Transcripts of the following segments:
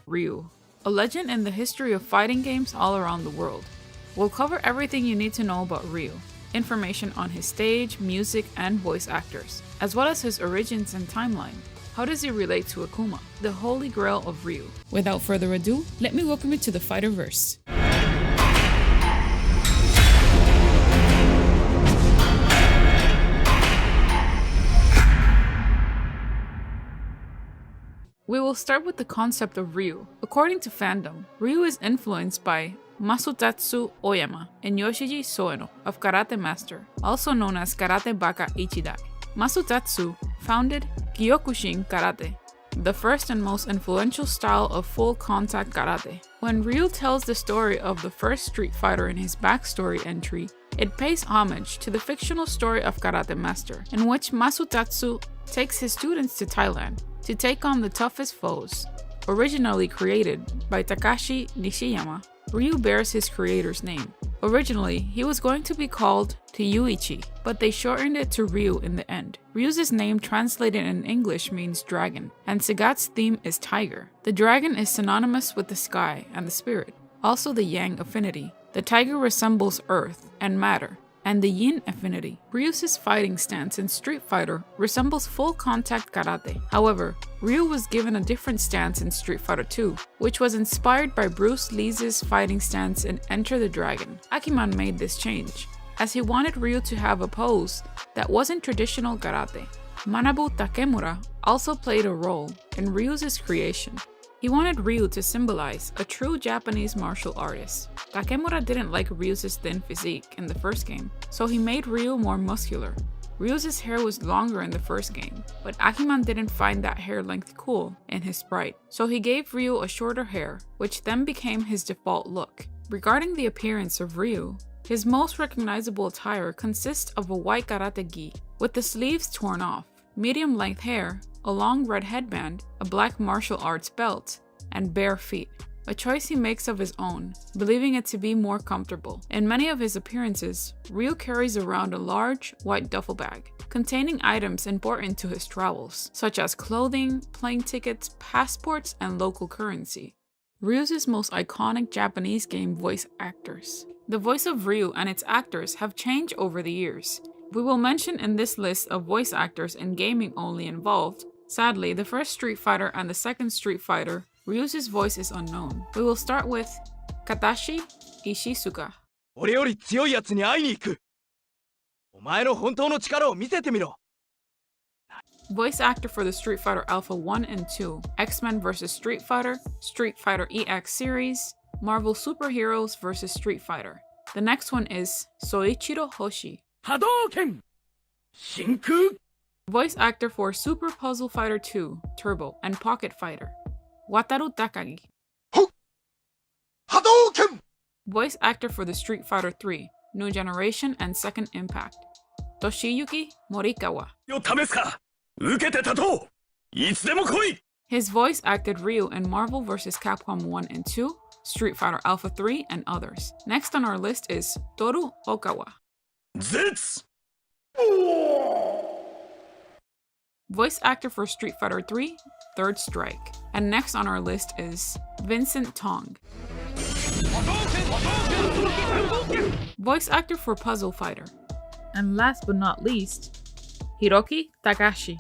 Ryu, a legend in the history of fighting games all around the world. We'll cover everything you need to know about Ryu, information on his stage, music, and voice actors, as well as his origins and timeline. How does he relate to Akuma, the holy grail of Ryu? Without further ado, let me welcome you to the Fighterverse. We will start with the concept of Ryu. According to fandom, Ryu is influenced by Masutatsu Oyama and Yoshiji Soeno of Karate Master, also known as Karate Baka Ichidai. Masutatsu founded Kyokushin Karate, the first and most influential style of full-contact karate. When Ryu tells the story of the first Street Fighter in his backstory entry, it pays homage to the fictional story of Karate Master, in which Masutatsu takes his students to Thailand to take on the toughest foes. Originally created by Takashi Nishiyama, Ryu bears his creator's name. Originally, he was going to be called Ryuichi, but they shortened it to Ryu in the end. Ryu's name translated in English means dragon, and Sagat's theme is tiger. The dragon is synonymous with the sky and the spirit, also the yang affinity. The tiger resembles earth and matter, and the yin affinity. Ryu's fighting stance in Street Fighter resembles full-contact karate. However, Ryu was given a different stance in Street Fighter 2, which was inspired by Bruce Lee's fighting stance in Enter the Dragon. Akuma made this change, as he wanted Ryu to have a pose that wasn't traditional karate. Manabu Takemura also played a role in Ryu's creation. He wanted Ryu to symbolize a true Japanese martial artist. Takemura didn't like Ryu's thin physique in the first game, so he made Ryu more muscular. Ryu's hair was longer in the first game, but Akuma didn't find that hair length cool in his sprite, so he gave Ryu a shorter hair, which then became his default look. Regarding the appearance of Ryu, his most recognizable attire consists of a white karate gi, with the sleeves torn off, medium-length hair, a long red headband, a black martial arts belt, and bare feet, a choice he makes of his own, believing it to be more comfortable. In many of his appearances, Ryu carries around a large, white duffel bag, containing items important to his travels, such as clothing, plane tickets, passports, and local currency. Ryu's most iconic Japanese game voice actors. The voice of Ryu and its actors have changed over the years. We will mention in this list of voice actors in gaming only involved. Sadly, the first Street Fighter and the second Street Fighter, Ryu's voice is unknown. We will start with Katashi Ishizuka. Voice actor for the Street Fighter Alpha 1 and 2, X-Men vs. Street Fighter, Street Fighter EX series, Marvel Superheroes vs. Street Fighter. The next one is Soichiro Hoshi. Hadouken! Shinku! Voice actor for Super Puzzle Fighter 2, Turbo, and Pocket Fighter, Wataru Takagi. Hadouken! Voice actor for the Street Fighter 3, New Generation and Second Impact, Toshiyuki Morikawa. His voice acted Ryu in Marvel vs. Capcom 1 and 2, Street Fighter Alpha 3, and others. Next on our list is Toru Okawa. Zits! Voice actor for Street Fighter 3, Third Strike. And next on our list is Vincent Tong. Voice actor for Puzzle Fighter. And last but not least, Hiroki Takashi.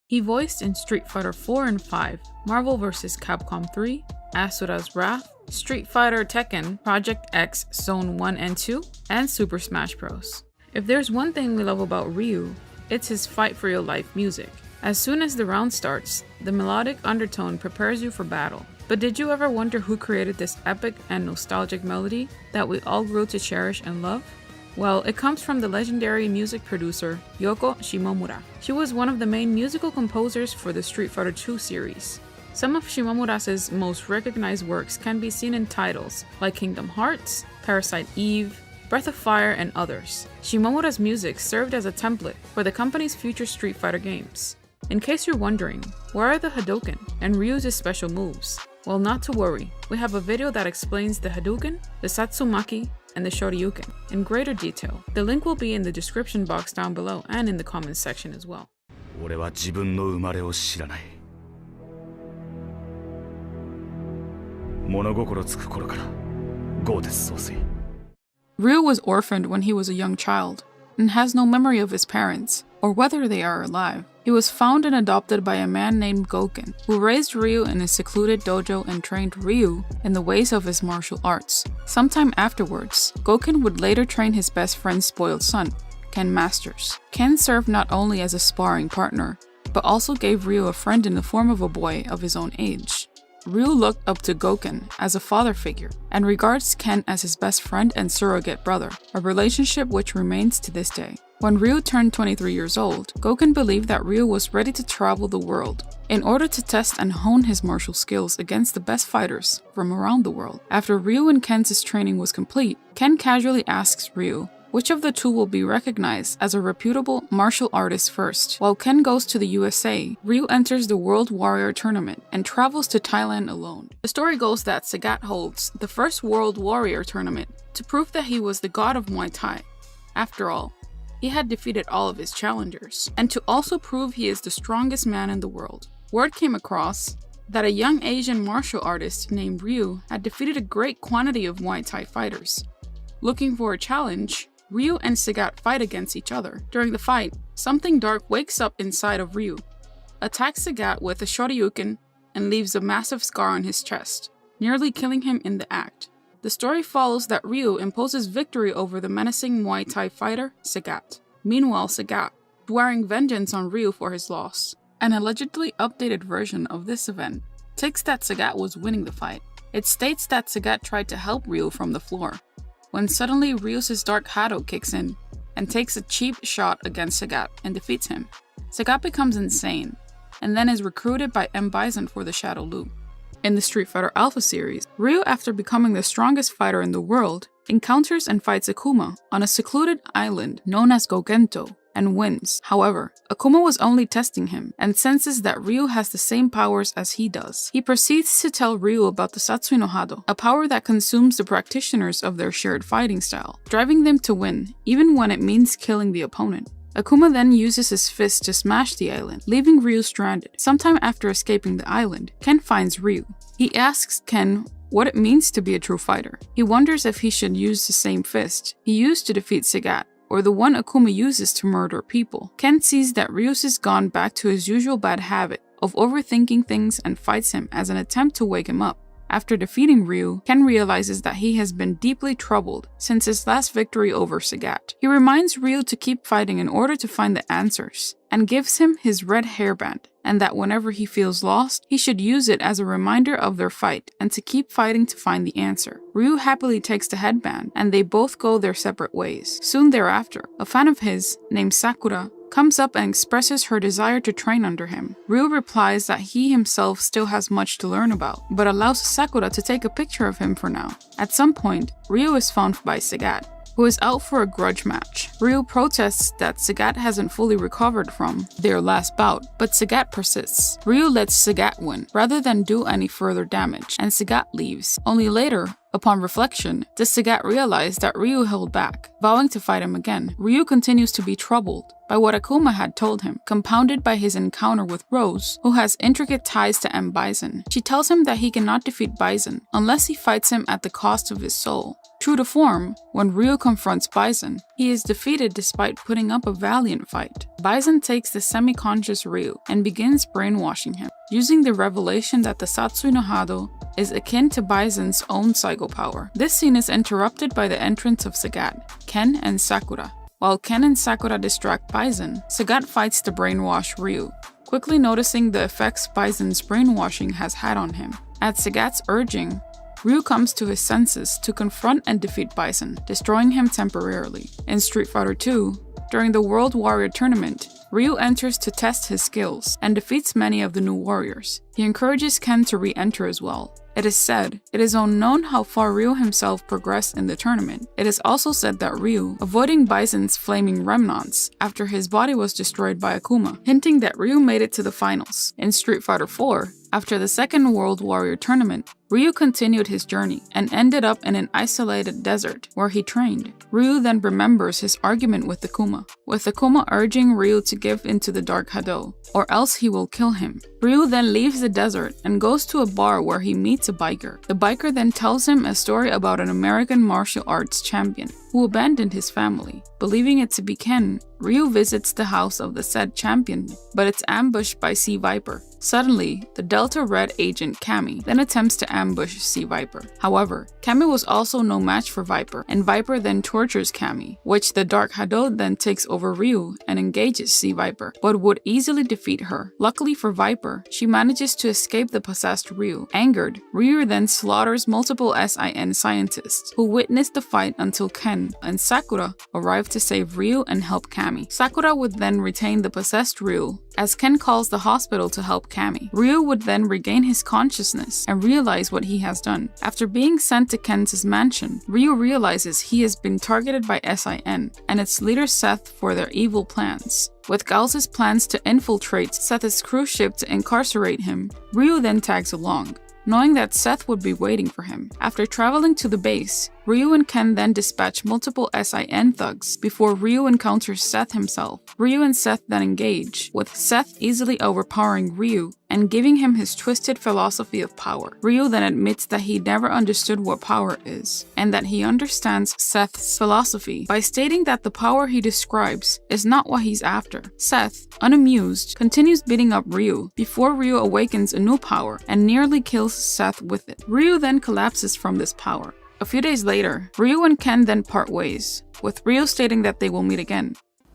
He voiced in Street Fighter 4 and 5, Marvel vs. Capcom 3, Asura's Wrath, Street Fighter Tekken, Project X Zone 1 and 2, and Super Smash Bros. If there's one thing we love about Ryu, it's his fight for your life music. As soon as the round starts, the melodic undertone prepares you for battle. But did you ever wonder who created this epic and nostalgic melody that we all grew to cherish and love? Well, it comes from the legendary music producer Yoko Shimomura. She was one of the main musical composers for the Street Fighter 2 series. Some of Shimomura's most recognized works can be seen in titles like Kingdom Hearts, Parasite Eve, Breath of Fire, and others. Shimomura's music served as a template for the company's future Street Fighter games. In case you're wondering, where are the hadouken and Ryu's special moves? Well, not to worry, we have a video that explains the hadouken, the tatsumaki, and the shoryuken in greater detail. The link will be in the description box down below and in the comments section as well. 俺は自分の生まれを知らない。物心つく頃から豪鉄総帥。Ryu was orphaned when he was a young child and has no memory of his parents or whether they are alive. He was found and adopted by a man named Goken, who raised Ryu in his secluded dojo and trained Ryu in the ways of his martial arts. Sometime afterwards, Goken would later train his best friend's spoiled son, Ken Masters. Ken served not only as a sparring partner, but also gave Ryu a friend in the form of a boy of his own age. Ryu looked up to Goken as a father figure and regards Ken as his best friend and surrogate brother, a relationship which remains to this day. When Ryu turned 23 years old, Goken believed that Ryu was ready to travel the world in order to test and hone his martial skills against the best fighters from around the world. After Ryu and Ken's training was complete, Ken casually asks Ryu which of the two will be recognized as a reputable martial artist first. While Ken goes to the USA, Ryu enters the World Warrior Tournament and travels to Thailand alone. The story goes that Sagat holds the first World Warrior Tournament to prove that he was the god of Muay Thai. After all, he had defeated all of his challengers, and to also prove he is the strongest man in the world. Word came across that a young Asian martial artist named Ryu had defeated a great quantity of Muay Thai fighters. Looking for a challenge, Ryu and Sagat fight against each other. During the fight, something dark wakes up inside of Ryu, attacks Sagat with a shoryuken, and leaves a massive scar on his chest, nearly killing him in the act. The story follows that Ryu imposes victory over the menacing Muay Thai fighter, Sagat. Meanwhile, Sagat, swearing vengeance on Ryu for his loss. An allegedly updated version of this event takes that Sagat was winning the fight. It states that Sagat tried to help Ryu from the floor, when suddenly Ryu's dark hado kicks in and takes a cheap shot against Sagat and defeats him. Sagat becomes insane, and then is recruited by M. Bison for the Shadow Loop. In the Street Fighter Alpha series, Ryu, after becoming the strongest fighter in the world, encounters and fights Akuma on a secluded island known as Gogento, and wins. However, Akuma was only testing him and senses that Ryu has the same powers as he does. He proceeds to tell Ryu about the Satsui no hado, a power that consumes the practitioners of their shared fighting style, driving them to win, even when it means killing the opponent. Akuma then uses his fist to smash the island, leaving Ryu stranded. Sometime after escaping the island, Ken finds Ryu. He asks Ken what it means to be a true fighter. He wonders if he should use the same fist he used to defeat Sagat, or the one Akuma uses to murder people. Ken sees that Ryu's has gone back to his usual bad habit of overthinking things and fights him as an attempt to wake him up. After defeating Ryu, Ken realizes that he has been deeply troubled since his last victory over Sagat. He reminds Ryu to keep fighting in order to find the answers, and gives him his red hairband, and that whenever he feels lost, he should use it as a reminder of their fight and to keep fighting to find the answer. Ryu happily takes the headband, and they both go their separate ways. Soon thereafter, a fan of his, named Sakura, comes up and expresses her desire to train under him. Ryu replies that he himself still has much to learn about, but allows Sakura to take a picture of him for now. At some point, Ryu is found by Sagat, who is out for a grudge match. Ryu protests that Sagat hasn't fully recovered from their last bout, but Sagat persists. Ryu lets Sagat win, rather than do any further damage, and Sagat leaves. Only later, upon reflection, does Sagat realize that Ryu held back, vowing to fight him again. Ryu continues to be troubled by what Akuma had told him, compounded by his encounter with Rose, who has intricate ties to M. Bison. She tells him that he cannot defeat Bison unless he fights him at the cost of his soul. True to form, when Ryu confronts Bison, he is defeated despite putting up a valiant fight. Bison takes the semi-conscious Ryu and begins brainwashing him, using the revelation that the Satsui no hado is akin to Bison's own psycho power. This scene is interrupted by the entrance of Sagat, Ken, and Sakura. While Ken and Sakura distract Bison, Sagat fights to brainwash Ryu, quickly noticing the effects Bison's brainwashing has had on him. At Sagat's urging, Ryu comes to his senses to confront and defeat Bison, destroying him temporarily. In Street Fighter II, during the World Warrior Tournament, Ryu enters to test his skills and defeats many of the new warriors. He encourages Ken to re-enter as well. It is said, it is unknown how far Ryu himself progressed in the tournament. It is also said that Ryu, avoiding Bison's flaming remnants after his body was destroyed by Akuma, hinting that Ryu made it to the finals. In Street Fighter IV, After the Second World Warrior Tournament, Ryu continued his journey and ended up in an isolated desert where he trained. Ryu then remembers his argument with Akuma, with Akuma urging Ryu to give into the Dark Hado, or else he will kill him. Ryu then leaves the desert and goes to a bar where he meets a biker. The biker then tells him a story about an American martial arts champion who abandoned his family. Believing it to be Ken, Ryu visits the house of the said champion, but it's ambushed by Sea Viper. Suddenly, the Delta Red agent Kami then attempts to ambush Sea Viper. However, Kami was also no match for Viper, and Viper then tortures Kami, which the Dark Hado then takes over Ryu and engages Sea Viper, but would easily defeat her. Luckily for Viper, she manages to escape the possessed Ryu. Angered, Ryu then slaughters multiple SIN scientists who witnessed the fight until Ken and Sakura arrive to save Ryu and help Kami. Sakura would then retain the possessed Ryu, as Ken calls the hospital to help Kami. Ryu would then regain his consciousness and realize what he has done. After being sent to Ken's mansion, Ryu realizes he has been targeted by SIN and its leader Seth for their evil plans. With Gauls' plans to infiltrate Seth's cruise ship to incarcerate him, Ryu then tags along, knowing that Seth would be waiting for him. After traveling to the base, Ryu and Ken then dispatch multiple SIN thugs before Ryu encounters Seth himself. Ryu and Seth then engage, with Seth easily overpowering Ryu and giving him his twisted philosophy of power. Ryu then admits that he never understood what power is, and that he understands Seth's philosophy by stating that the power he describes is not what he's after. Seth, unamused, continues beating up Ryu before Ryu awakens a new power and nearly kills Seth with it. Ryu then collapses from this power. A few days later, Ryu and Ken then part ways, with Ryu stating that they will meet again.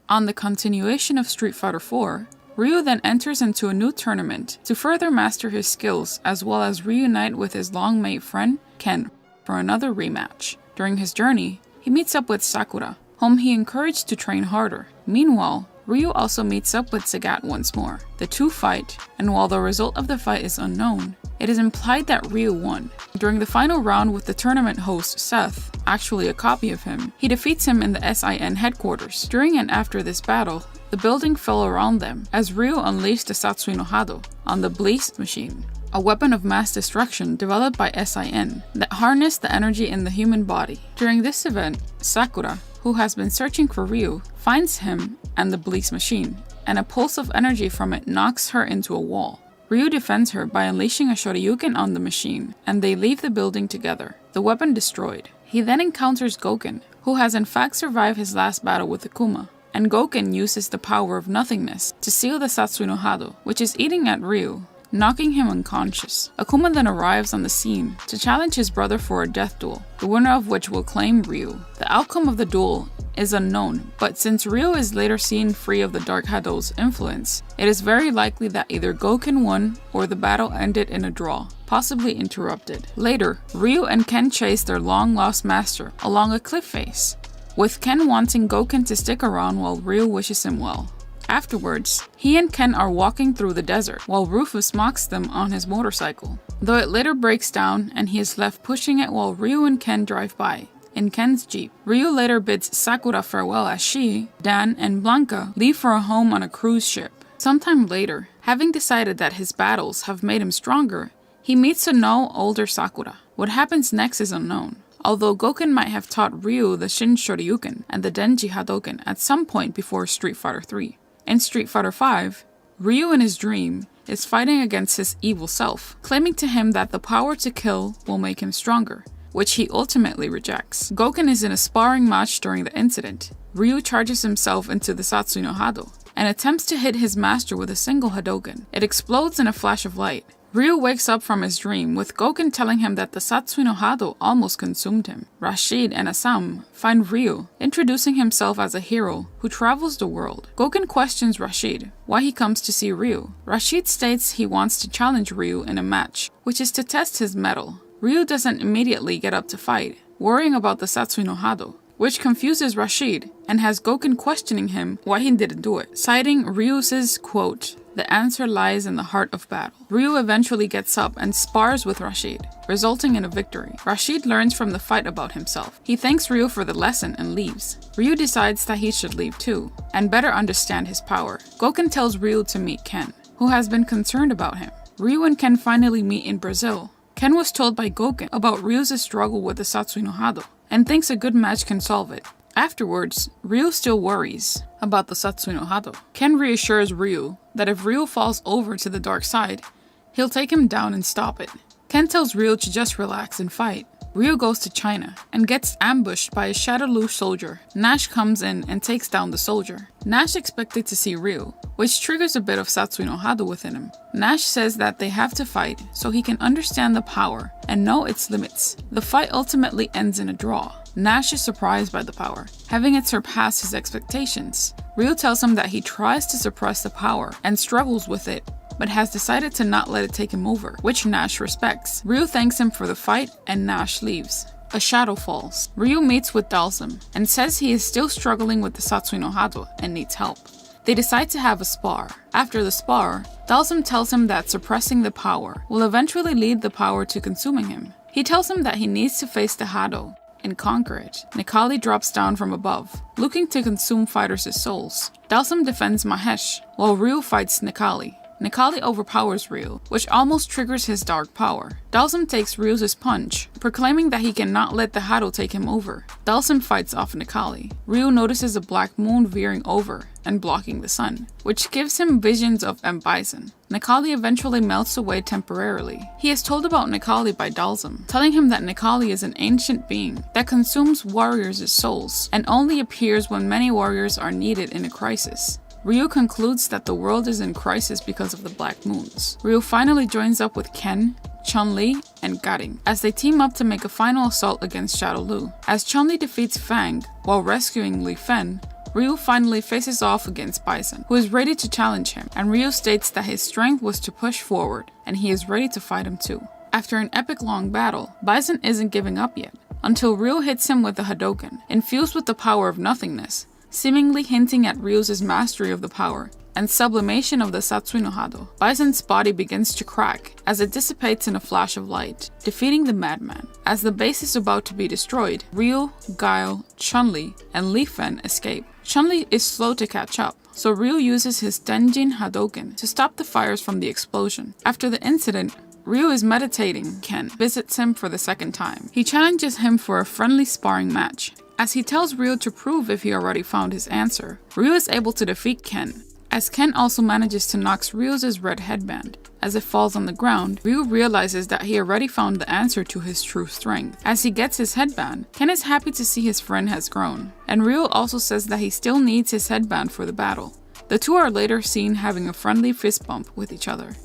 On the continuation of Street Fighter IV, Ryu then enters into a new tournament to further master his skills as well as reunite with his long-mate friend, Ken, for another rematch. During his journey, he meets up with Sakura, whom he encouraged to train harder. Meanwhile, Ryu also meets up with Sagat once more. The two fight, and while the result of the fight is unknown, it is implied that Ryu won. During the final round with the tournament host Seth, actually a copy of him, he defeats him in the SIN headquarters. During and after this battle, the building fell around them as Ryu unleashed the Satsui no hado on the Bleach machine, a weapon of mass destruction developed by SIN that harnessed the energy in the human body. During this event, Sakura, who has been searching for Ryu, finds him and the Bleach machine, and a pulse of energy from it knocks her into a wall. Ryu defends her by unleashing a shoryuken on the machine, and they leave the building together, the weapon destroyed. He then encounters Gouken, who has in fact survived his last battle with Akuma, and Gouken uses the power of nothingness to seal the Satsui no hado, which is eating at Ryu, knocking him unconscious. Akuma then arrives on the scene to challenge his brother for a death duel, the winner of which will claim Ryu. The outcome of the duel is unknown, but since Ryu is later seen free of the Dark Hado's influence, it is very likely that either Gouken won or the battle ended in a draw, possibly interrupted. Later, Ryu and Ken chase their long-lost master along a cliff face, with Ken wanting Gouken to stick around while Ryu wishes him well. Afterwards, he and Ken are walking through the desert while Rufus mocks them on his motorcycle, though it later breaks down and he is left pushing it while Ryu and Ken drive by in Ken's jeep. Ryu later bids Sakura farewell as she, Dan, and Blanca leave for a home on a cruise ship. Sometime later, having decided that his battles have made him stronger, he meets a no older Sakura. What happens next is unknown, although Gouken might have taught Ryu the Shin Shoryuken and the Denji Hadouken at some point before Street Fighter III. In Street Fighter V, Ryu in his dream is fighting against his evil self, claiming to him that the power to kill will make him stronger, which he ultimately rejects. Gouken is in a sparring match during the incident. Ryu charges himself into the Satsui no hado and attempts to hit his master with a single hadouken. It explodes in a flash of light. Ryu wakes up from his dream with Gouken telling him that the Satsui no hado almost consumed him. Rashid and Asam find Ryu, introducing himself as a hero who travels the world. Gouken questions Rashid why he comes to see Ryu. Rashid states he wants to challenge Ryu in a match, which is to test his mettle. Ryu doesn't immediately get up to fight, worrying about the Satsui no hado, which confuses Rashid and has Gouken questioning him why he didn't do it, citing Ryu's quote, "The answer lies in the heart of battle." Ryu eventually gets up and spars with Rashid, resulting in a victory. Rashid learns from the fight about himself. He thanks Ryu for the lesson and leaves. Ryu decides that he should leave too, and better understand his power. Gouken tells Ryu to meet Ken, who has been concerned about him. Ryu and Ken finally meet in Brazil. Ken was told by Goken about Ryu's struggle with the Satsui no hado, and thinks a good match can solve it. Afterwards, Ryu still worries about the Satsui no hado. Ken reassures Ryu that if Ryu falls over to the dark side, he'll take him down and stop it. Ken tells Ryu to just relax and fight. Ryu goes to China and gets ambushed by a Shadowloo soldier. Nash comes in and takes down the soldier. Nash expected to see Ryu, which triggers a bit of Satsui no hado within him. Nash says that they have to fight so he can understand the power and know its limits. The fight ultimately ends in a draw. Nash is surprised by the power, having it surpass his expectations. Ryu tells him that he tries to suppress the power and struggles with it, but has decided to not let it take him over, which Nash respects. Ryu thanks him for the fight and Nash leaves. A shadow falls. Ryu meets with Dalsum and says he is still struggling with the Satsui no hado and needs help. They decide to have a spar. After the spar, Dalsum tells him that suppressing the power will eventually lead the power to consuming him. He tells him that he needs to face the hado and conquer it. Nekali drops down from above, looking to consume fighters' souls. Dalsum defends Mahesh, while Ryu fights Nekali. Nekali overpowers Ryu, which almost triggers his dark power. Dalsum takes Ryu's punch, proclaiming that he cannot let the hado take him over. Dalsum fights off Nekali. Ryu notices a black moon veering over and blocking the sun, which gives him visions of M. Bison. Nekali eventually melts away temporarily. He is told about Nekali by Dalsum, telling him that Nekali is an ancient being that consumes warriors' souls and only appears when many warriors are needed in a crisis. Ryu concludes that the world is in crisis because of the black moons. Ryu finally joins up with Ken, Chun-Li, and Garing as they team up to make a final assault against Shadowloo. As Chun-Li defeats Fang while rescuing Li Fen, Ryu finally faces off against Bison, who is ready to challenge him, and Ryu states that his strength was to push forward, and he is ready to fight him too. After an epic long battle, Bison isn't giving up yet, until Ryu hits him with a hadouken, infused with the power of nothingness, seemingly hinting at Ryu's mastery of the power and sublimation of the Satsui no hado. Bison's body begins to crack as it dissipates in a flash of light, defeating the madman. As the base is about to be destroyed, Ryu, Guile, Chun-Li, and Li Fen escape. Chun-Li is slow to catch up, so Ryu uses his Tenjin Hadouken to stop the fires from the explosion. After the incident, Ryu is meditating. Ken visits him for the second time. He challenges him for a friendly sparring match. As he tells Ryu to prove if he already found his answer, Ryu is able to defeat Ken, as Ken also manages to knock Ryu's red headband. As it falls on the ground, Ryu realizes that he already found the answer to his true strength. As he gets his headband, Ken is happy to see his friend has grown, and Ryu also says that he still needs his headband for the battle. The two are later seen having a friendly fist bump with each other.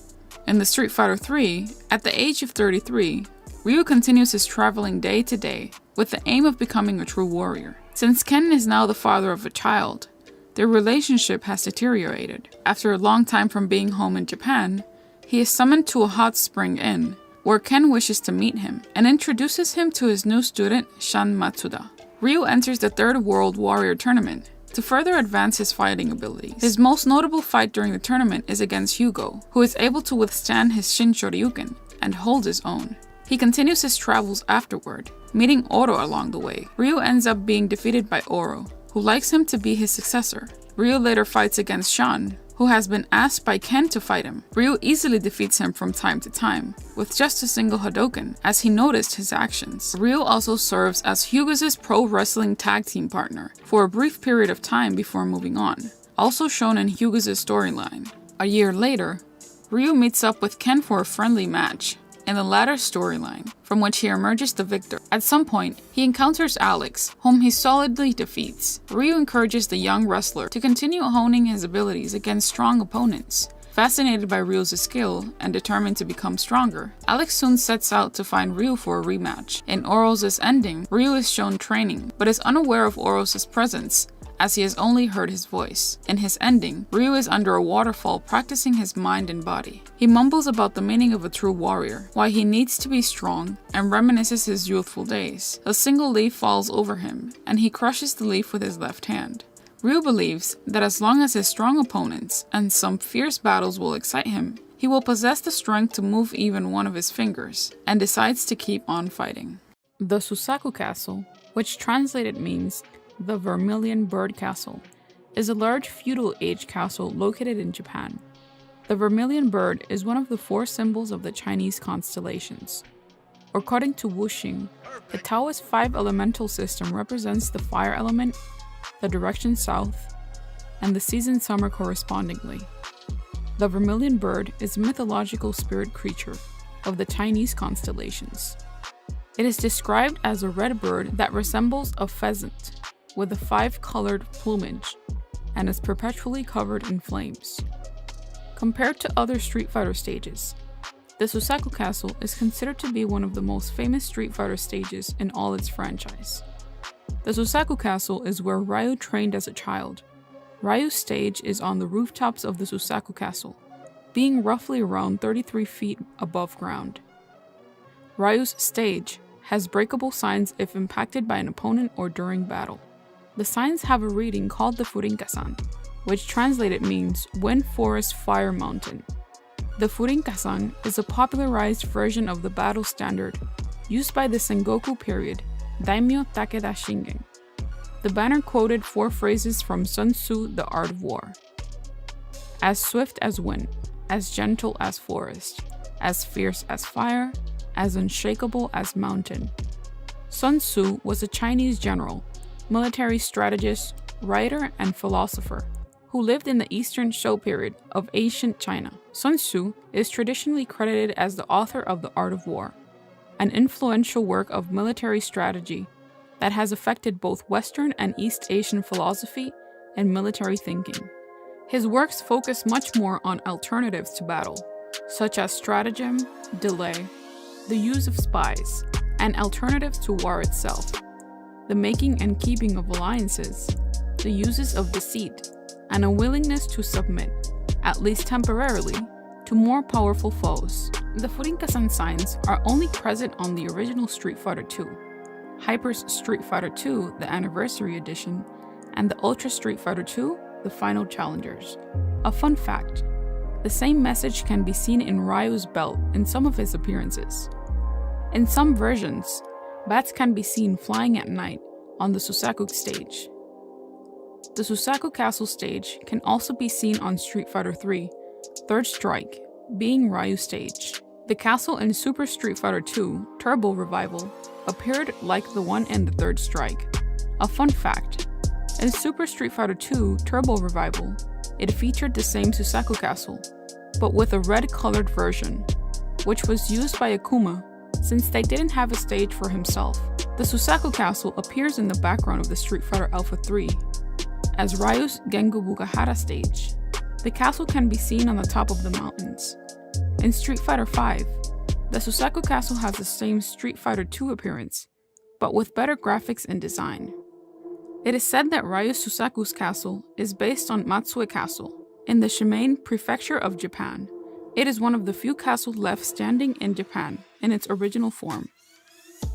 In the Street Fighter III, at the age of 33, Ryu continues his traveling day to day with the aim of becoming a true warrior. Since Ken is now the father of a child, their relationship has deteriorated. After a long time from being home in Japan, he is summoned to a hot spring inn, where Ken wishes to meet him and introduces him to his new student, Shan Matsuda. Ryu enters the Third World Warrior Tournament to further advance his fighting abilities. His most notable fight during the tournament is against Hugo, who is able to withstand his Shin Shoryuken and hold his own. He continues his travels afterward, meeting Oro along the way. Ryu ends up being defeated by Oro, who likes him to be his successor. Ryu later fights against Shan, who has been asked by Ken to fight him. Ryu easily defeats him from time to time, with just a single hadouken, as he noticed his actions. Ryu also serves as Hugo's pro wrestling tag team partner for a brief period of time before moving on, also shown in Hugo's storyline. A year later, Ryu meets up with Ken for a friendly match in the latter's storyline, from which he emerges the victor. At some point, he encounters Alex, whom he solidly defeats. Ryu encourages the young wrestler to continue honing his abilities against strong opponents. Fascinated by Ryu's skill and determined to become stronger, Alex soon sets out to find Ryu for a rematch. In Oro's ending, Ryu is shown training, but is unaware of Oro's presence, as he has only heard his voice. In his ending, Ryu is under a waterfall practicing his mind and body. He mumbles about the meaning of a true warrior, why he needs to be strong, and reminisces his youthful days. A single leaf falls over him, and he crushes the leaf with his left hand. Ryu believes that as long as his strong opponents and some fierce battles will excite him, he will possess the strength to move even one of his fingers, and decides to keep on fighting. The Suzaku Castle, which translated means the Vermilion Bird Castle, is a large feudal age castle located in Japan. The vermilion bird is one of the 4 symbols of the Chinese constellations. According to Wuxing, the Taoist 5 elemental system represents the fire element, the direction south, and the season summer correspondingly. The vermilion bird is a mythological spirit creature of the Chinese constellations. It is described as a red bird that resembles a pheasant with a 5-colored plumage and is perpetually covered in flames. Compared to other Street Fighter stages, the Suzaku Castle is considered to be one of the most famous Street Fighter stages in all its franchise. The Suzaku Castle is where Ryu trained as a child. Ryu's stage is on the rooftops of the Suzaku Castle, being roughly around 33 feet above ground. Ryu's stage has breakable signs if impacted by an opponent or during battle. The signs have a reading called the Furinka-san, which translated means Wind Forest Fire Mountain. The Furinka-san is a popularized version of the battle standard used by the Sengoku period Daimyo Takeda Shingen. The banner quoted 4 phrases from Sun Tzu, The Art of War. As swift as wind, as gentle as forest, as fierce as fire, as unshakable as mountain. Sun Tzu was a Chinese general, military strategist, writer, and philosopher who lived in the Eastern Shou period of ancient China. Sun Tzu is traditionally credited as the author of The Art of War, an influential work of military strategy that has affected both Western and East Asian philosophy and military thinking. His works focus much more on alternatives to battle, such as stratagem, delay, the use of spies, and alternatives to war itself, the making and keeping of alliances, the uses of deceit, and a willingness to submit, at least temporarily, to more powerful foes. The Furinka-san signs are only present on the original Street Fighter II, Hyper's Street Fighter II, the Anniversary Edition, and the Ultra Street Fighter II, the Final Challengers. A fun fact, the same message can be seen in Ryu's belt in some of his appearances. In some versions, bats can be seen flying at night on the Suzaku stage. The Suzaku Castle stage can also be seen on Street Fighter III, Third Strike, being Ryu's stage. The castle in Super Street Fighter II Turbo Revival appeared like the one in the Third Strike. A fun fact, in Super Street Fighter II Turbo Revival, it featured the same Suzaku Castle, but with a red-colored version, which was used by Akuma since they didn't have a stage for himself. The Suzaku Castle appears in the background of the Street Fighter Alpha 3 as Ryu's Gengu Bugahara stage. The castle can be seen on the top of the mountains. In Street Fighter V, the Suzaku Castle has the same Street Fighter II appearance, but with better graphics and design. It is said that Ryu Suzaku's castle is based on Matsue Castle in the Shimane Prefecture of Japan. It is one of the few castles left standing in Japan in its original form.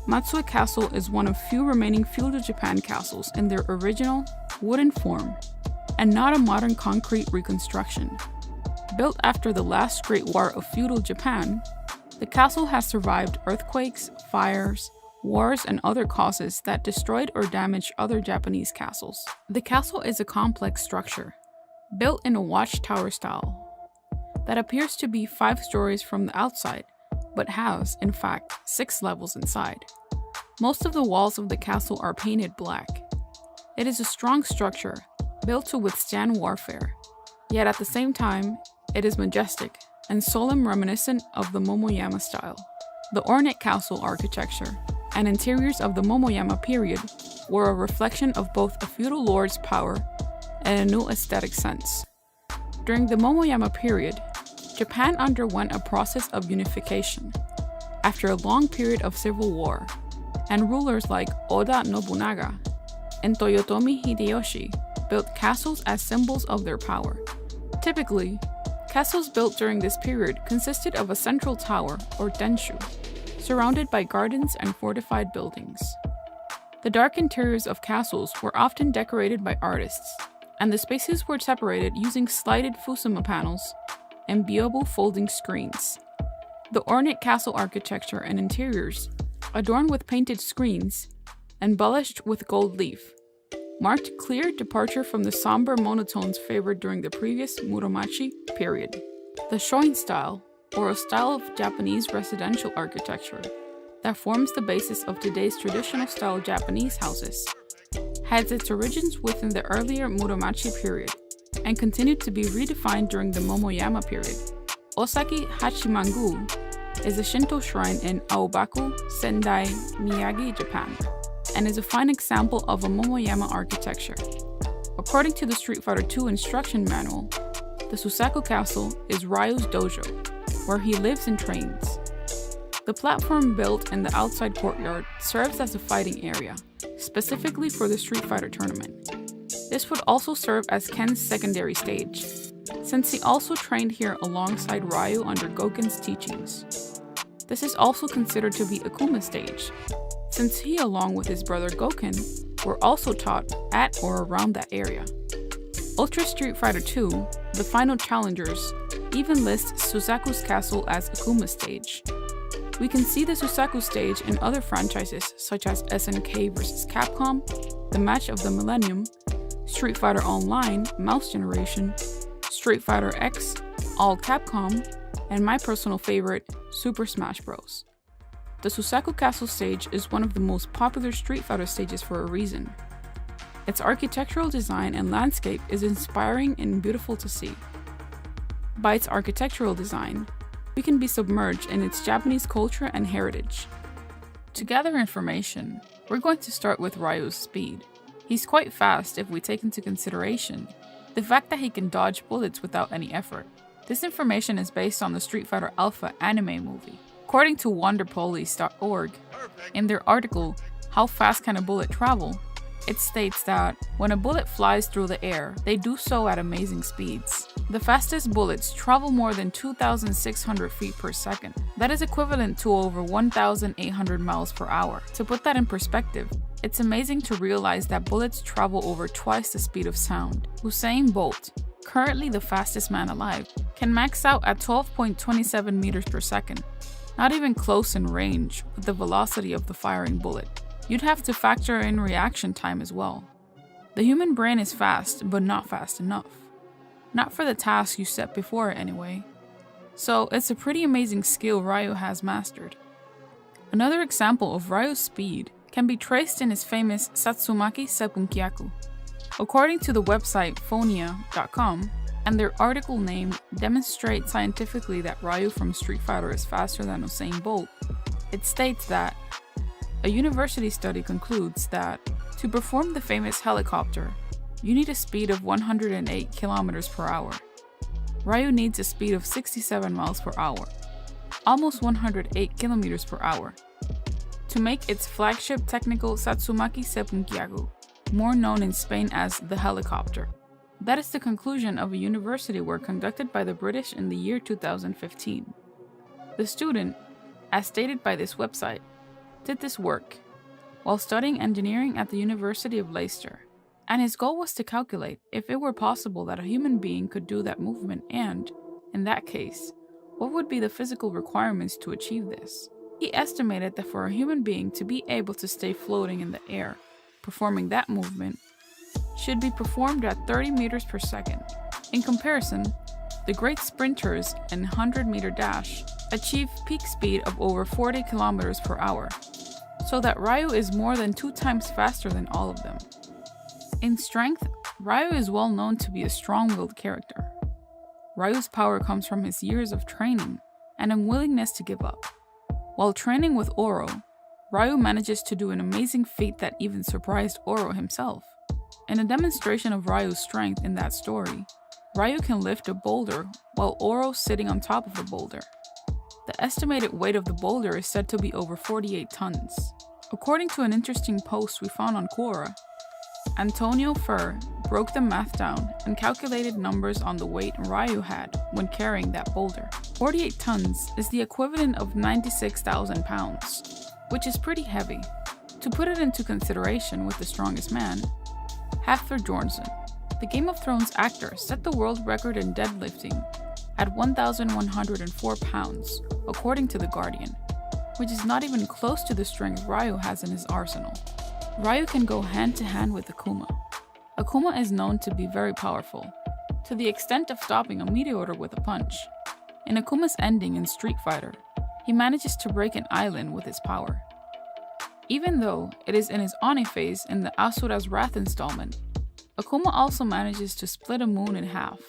Matsue Castle is one of few remaining feudal Japan castles in their original, wooden form, and not a modern concrete reconstruction. Built after the last Great War of feudal Japan, the castle has survived earthquakes, fires, wars, and other causes that destroyed or damaged other Japanese castles. The castle is a complex structure, built in a watchtower style, that appears to be 5 stories from the outside, but has, in fact, 6 levels inside. Most of the walls of the castle are painted black. It is a strong structure, built to withstand warfare, yet at the same time, it is majestic and solemn, reminiscent of the Momoyama style. The ornate castle architecture and interiors of the Momoyama period were a reflection of both a feudal lord's power and a new aesthetic sense. During the Momoyama period, Japan underwent a process of unification after a long period of civil war, and rulers like Oda Nobunaga and Toyotomi Hideyoshi built castles as symbols of their power. Typically, castles built during this period consisted of a central tower, or denshu, surrounded by gardens and fortified buildings. The dark interiors of castles were often decorated by artists, and the spaces were separated using slided fusuma panels and byobu folding screens. The ornate castle architecture and interiors, adorned with painted screens, embellished with gold leaf, marked clear departure from the somber monotones favored during the previous Muromachi period. The shoin style, or a style of Japanese residential architecture that forms the basis of today's traditional style Japanese houses, has its origins within the earlier Muromachi period and continued to be redefined during the Momoyama period. Osaki Hachimangu is a Shinto shrine in Aobaku, Sendai, Miyagi, Japan, and is a fine example of a Momoyama architecture. According to the Street Fighter II instruction manual, the Suzaku Castle is Ryu's dojo, where he lives and trains. The platform built in the outside courtyard serves as a fighting area, specifically for the Street Fighter tournament. This would also serve as Ken's secondary stage, since he also trained here alongside Ryu under Goken's teachings. This is also considered to be Akuma's stage, since he along with his brother Goken were also taught at or around that area. Ultra Street Fighter II, the final challengers, even lists Suzaku's Castle as Akuma's stage. We can see the Suzaku stage in other franchises such as SNK vs Capcom, The Match of the Millennium, Street Fighter Online, Mouse Generation, Street Fighter X, All Capcom, and my personal favorite, Super Smash Bros. The Suzaku Castle stage is one of the most popular Street Fighter stages for a reason. Its architectural design and landscape is inspiring and beautiful to see. By its architectural design, we can be submerged in its Japanese culture and heritage. To gather information, we're going to start with Ryu's speed. He's quite fast if we take into consideration the fact that he can dodge bullets without any effort. This information is based on the Street Fighter Alpha anime movie. According to wonderpolice.org, in their article, How Fast Can a Bullet Travel?, it states that when a bullet flies through the air, they do so at amazing speeds. The fastest bullets travel more than 2,600 feet per second. That is equivalent to over 1,800 miles per hour. To put that in perspective, it's amazing to realize that bullets travel over twice the speed of sound. Usain Bolt, currently the fastest man alive, can max out at 12.27 meters per second. Not even close in range with the velocity of the firing bullet. You'd have to factor in reaction time as well. The human brain is fast, but not fast enough. Not for the task you set before it anyway. So it's a pretty amazing skill Ryu has mastered. Another example of Ryu's speed can be traced in his famous Tatsumaki Seppunkyaku. According to the website phonia.com, and their article named Demonstrate Scientifically that Ryu from Street Fighter is faster than Usain Bolt, it states that a university study concludes that to perform the famous helicopter, you need a speed of 108 kilometers per hour. Ryu needs a speed of 67 miles per hour, almost 108 kilometers per hour, to make its flagship technical Tatsumaki Seppunkyaku, more known in Spain as the helicopter. That is the conclusion of a university work conducted by the British in the year 2015. The student, as stated by this website, did this work while studying engineering at the University of Leicester, and his goal was to calculate if it were possible that a human being could do that movement and, in that case, what would be the physical requirements to achieve this. He estimated that for a human being to be able to stay floating in the air, performing that movement should be performed at 30 meters per second. In comparison, the great sprinters in 100-meter dash achieve peak speed of over 40 kilometers per hour, so that Ryu is more than 2 times faster than all of them. In strength, Ryu is well known to be a strong-willed character. Ryu's power comes from his years of training and unwillingness to give up. While training with Oro, Ryu manages to do an amazing feat that even surprised Oro himself. In a demonstration of Ryu's strength in that story, Ryu can lift a boulder while Oro's sitting on top of the boulder. The estimated weight of the boulder is said to be over 48 tons. According to an interesting post we found on Quora, Antonio Fur broke the math down and calculated numbers on the weight Ryu had when carrying that boulder. 48 tons is the equivalent of 96,000 pounds, which is pretty heavy. To put it into consideration with the strongest man, Hafthor Bjornsson, the Game of Thrones actor, set the world record in deadlifting at 1,104 pounds, according to The Guardian, which is not even close to the strength Ryu has in his arsenal. Ryu can go hand to hand with Akuma. Akuma is known to be very powerful. to the extent of stopping a meteor with a punch. In Akuma's ending in Street Fighter, he manages to break an island with his power. Even though it is in his Oni phase in the Asura's Wrath installment, Akuma also manages to split a moon in half.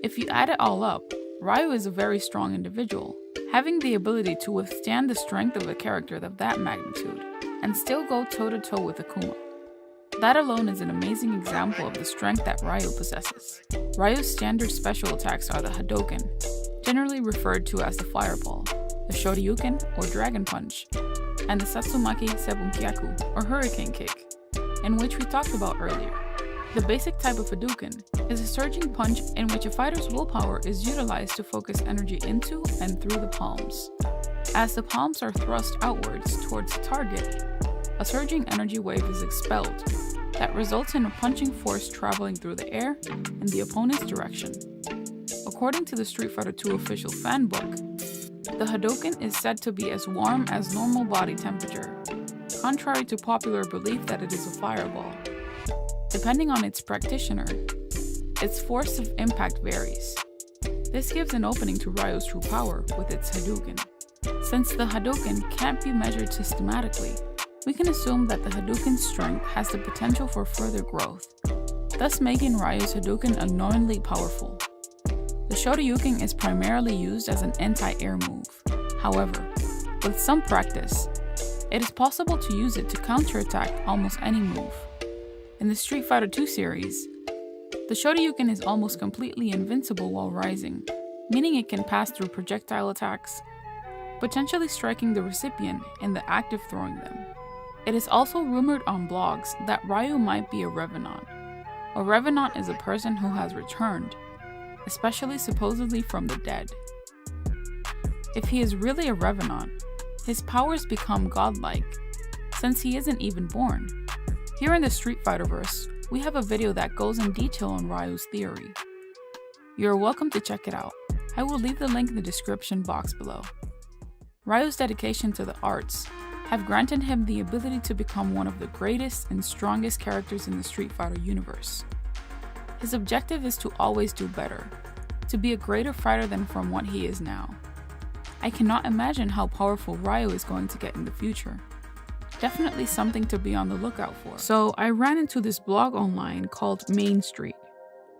If you add it all up, Ryu is a very strong individual, having the ability to withstand the strength of a character of that magnitude, and still go toe-to-toe with Akuma. That alone is an amazing example of the strength that Ryu possesses. Ryu's standard special attacks are the hadouken, generally referred to as the fireball, the shoryuken or dragon punch, and the tatsumaki sebunkiaku or hurricane kick, in which we talked about earlier. The basic type of hadouken is a surging punch in which a fighter's willpower is utilized to focus energy into and through the palms. As the palms are thrust outwards towards the target, a surging energy wave is expelled that results in a punching force traveling through the air in the opponent's direction. According to the Street Fighter II official fan book, the hadouken is said to be as warm as normal body temperature, contrary to popular belief that it is a fireball. Depending on its practitioner, its force of impact varies. This gives an opening to Ryu's true power with its hadouken. Since the hadouken can't be measured systematically, we can assume that the hadouken's strength has the potential for further growth, thus making Ryu's hadouken unknowingly powerful. The shoryuken is primarily used as an anti-air move. However, with some practice, it is possible to use it to counterattack almost any move. In the Street Fighter II series, the shoryuken is almost completely invincible while rising, meaning it can pass through projectile attacks, potentially striking the recipient in the act of throwing them. It is also rumored on blogs that Ryu might be a revenant. A revenant is a person who has returned, especially supposedly from the dead. If he is really a revenant, his powers become godlike, since he isn't even born. Here in the Street Fighterverse, we have a video that goes in detail on Ryu's theory. You're welcome to check it out. I will leave the link in the description box below. Ryu's dedication to the arts have granted him the ability to become one of the greatest and strongest characters in the Street Fighter universe. His objective is to always do better, to be a greater fighter than from what he is now. I cannot imagine how powerful Ryu is going to get in the future. Definitely something to be on the lookout for. So I ran into this blog online called Main Street.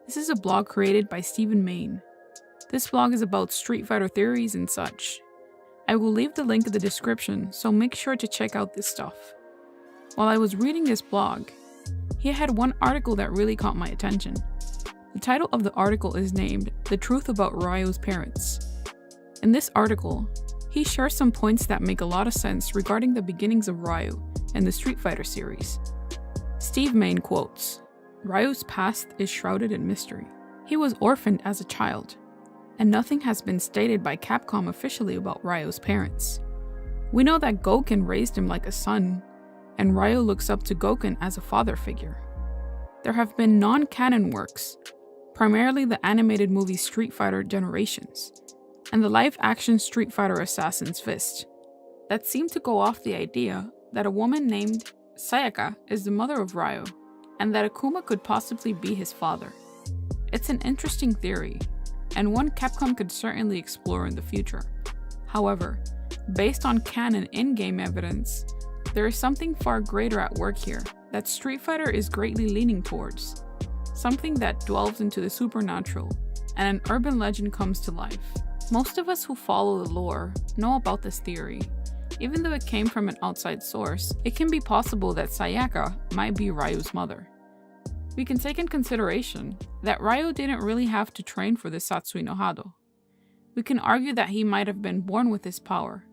This is a blog created by Stephen Main. This blog is about Street Fighter theories and such. I will leave the link in the description, so make sure to check out this stuff. While I was reading this blog, he had one article that really caught my attention. The title of the article is named "The Truth About Ryu's Parents." In this article, he shares some points that make a lot of sense regarding the beginnings of Ryu and the Street Fighter series. Steve Main quotes, "Ryu's past is shrouded in mystery. He was orphaned as a child, and nothing has been stated by Capcom officially about Ryu's parents. We know that Goken raised him like a son, and Ryu looks up to Goken as a father figure. There have been non-canon works, primarily the animated movie Street Fighter Generations, and the live-action Street Fighter Assassin's Fist, that seem to go off the idea that a woman named Sayaka is the mother of Ryu, and that Akuma could possibly be his father. It's an interesting theory, and one Capcom could certainly explore in the future. However, based on canon in-game evidence, there is something far greater at work here that Street Fighter is greatly leaning towards, something that delves into the supernatural, and an urban legend comes to life. Most of us who follow the lore know about this theory. Even though it came from an outside source, it can be possible that Sayaka might be Ryu's mother. We can take in consideration that Ryu didn't really have to train for the Satsui no hado. We can argue that he might have been born with this power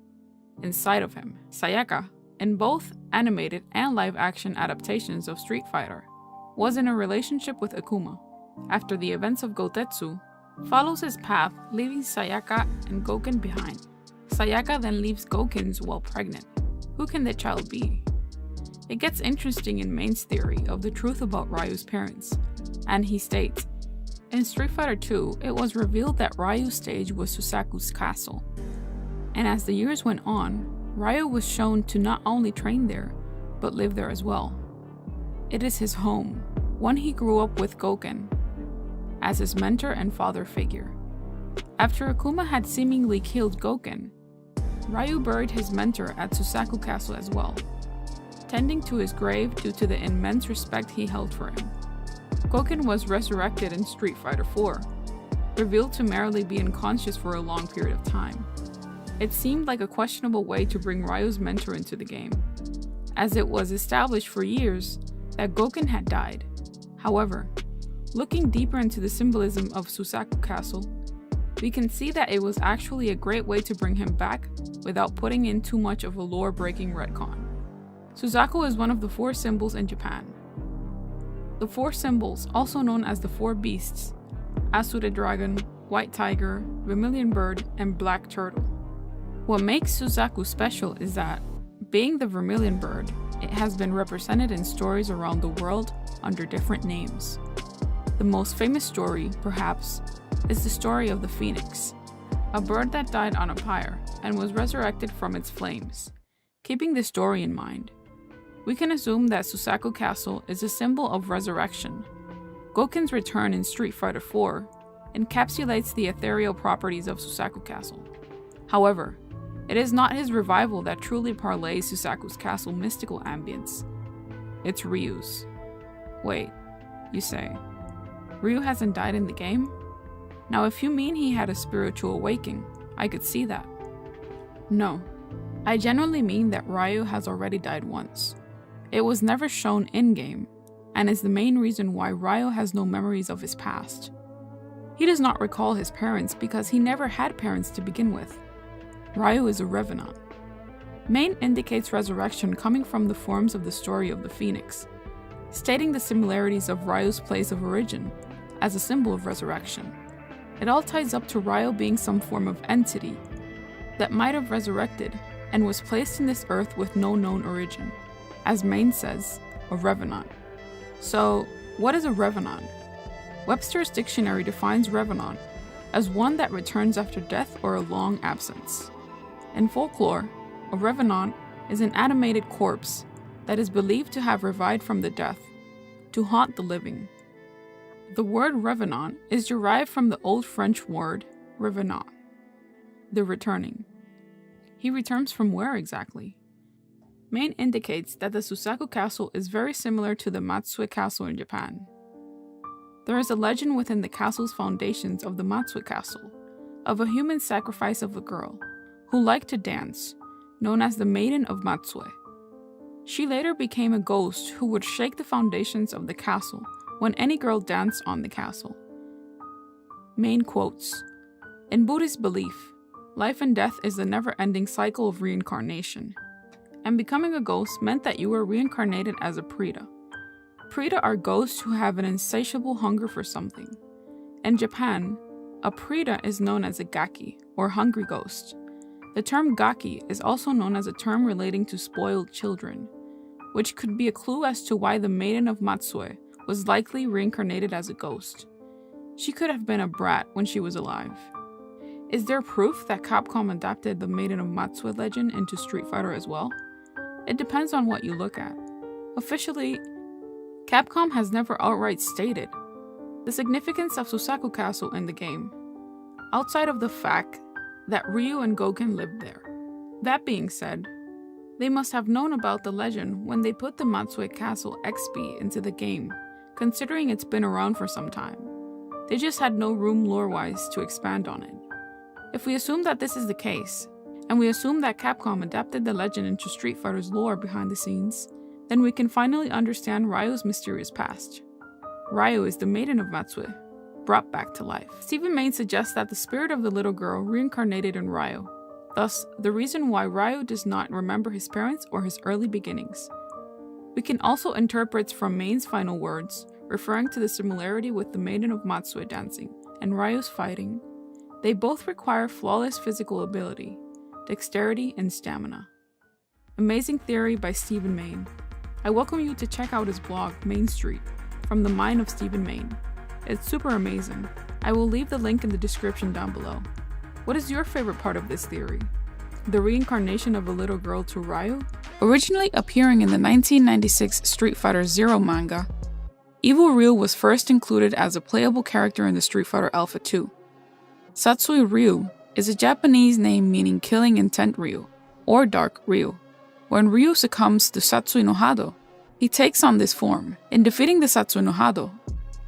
inside of him. Sayaka, in both animated and live-action adaptations of Street Fighter, was in a relationship with Akuma. After the events of Gotetsu, follows his path, leaving Sayaka and Goken behind. Sayaka then leaves Goken's while pregnant. Who can the child be? It gets interesting in Main's theory of the truth about Ryu's parents, and he states, in Street Fighter II, it was revealed that Ryu's stage was Suzaku's castle, and as the years went on, Ryu was shown to not only train there, but live there as well. It is his home, one he grew up with Goken, as his mentor and father figure. After Akuma had seemingly killed Goken, Ryu buried his mentor at Suzaku Castle as well, tending to his grave due to the immense respect he held for him. Goken was resurrected in Street Fighter IV, revealed to merely be unconscious for a long period of time. It seemed like a questionable way to bring Ryu's mentor into the game, as it was established for years that Goken had died. However, looking deeper into the symbolism of Suzaku Castle, we can see that it was actually a great way to bring him back without putting in too much of a lore-breaking retcon. Suzaku is one of the 4 symbols in Japan. The 4 symbols, also known as the 4 beasts, Asura Dragon, White Tiger, Vermilion Bird, and Black Turtle. What makes Suzaku special is that, being the Vermilion Bird, it has been represented in stories around the world under different names. The most famous story, perhaps, is the story of the Phoenix, a bird that died on a pyre and was resurrected from its flames. Keeping this story in mind, we can assume that Suzaku Castle is a symbol of resurrection. Goken's return in Street Fighter IV encapsulates the ethereal properties of Suzaku Castle. However, it is not his revival that truly parlays Suzaku's castle mystical ambience. It's Ryu's. Wait, you say, Ryu hasn't died in the game? Now if you mean he had a spiritual awakening, I could see that. No, I genuinely mean that Ryu has already died once. It was never shown in-game, and is the main reason why Ryu has no memories of his past. He does not recall his parents because he never had parents to begin with. Ryu is a revenant. Main indicates resurrection coming from the forms of the story of the Phoenix, stating the similarities of Ryu's place of origin as a symbol of resurrection. It all ties up to Ryu being some form of entity that might have resurrected and was placed in this earth with no known origin, as Main says, a revenant. So, what is a revenant? Webster's dictionary defines revenant as one that returns after death or a long absence. In folklore, a revenant is an animated corpse that is believed to have revived from the death, to haunt the living. The word revenant is derived from the Old French word revenant, the returning. He returns from where exactly? Main indicates that the Suzaku Castle is very similar to the Matsue Castle in Japan. There is a legend within the castle's foundations of the Matsue Castle, of a human sacrifice of a girl, who liked to dance, known as the Maiden of Matsue. She later became a ghost who would shake the foundations of the castle when any girl danced on the castle. Main quotes, "In Buddhist belief, life and death is the never-ending cycle of reincarnation, and becoming a ghost meant that you were reincarnated as a Preta. Preta are ghosts who have an insatiable hunger for something. In Japan, a Preta is known as a gaki, or hungry ghost. The term gaki is also known as a term relating to spoiled children, which could be a clue as to why the Maiden of Matsue was likely reincarnated as a ghost. She could have been a brat when she was alive. Is there proof that Capcom adapted the Maiden of Matsue legend into Street Fighter as well? It depends on what you look at. Officially, Capcom has never outright stated the significance of Suzaku Castle in the game, outside of the fact that Ryu and Goken lived there. That being said, they must have known about the legend when they put the Matsue Castle XP into the game, considering it's been around for some time. They just had no room lore-wise to expand on it. If we assume that this is the case, and we assume that Capcom adapted the legend into Street Fighter's lore behind the scenes, then we can finally understand Ryu's mysterious past. Ryu is the Maiden of Matsue, brought back to life. Stephen Main suggests that the spirit of the little girl reincarnated in Ryu, thus the reason why Ryu does not remember his parents or his early beginnings. We can also interpret from Main's final words, referring to the similarity with the Maiden of Matsue dancing and Ryu's fighting. They both require flawless physical ability, dexterity, and stamina. Amazing theory by Stephen Main. I welcome you to check out his blog, Main Street, from the mind of Stephen Main. It's super amazing. I will leave the link in the description down below. What is your favorite part of this theory? The reincarnation of a little girl to Ryu? Originally appearing in the 1996 Street Fighter Zero manga, Evil Ryu was first included as a playable character in the Street Fighter Alpha 2. Satsui Ryu is a Japanese name meaning killing intent Ryu, or dark Ryu. When Ryu succumbs to Satsui no hado, he takes on this form. In defeating the Satsui no hado,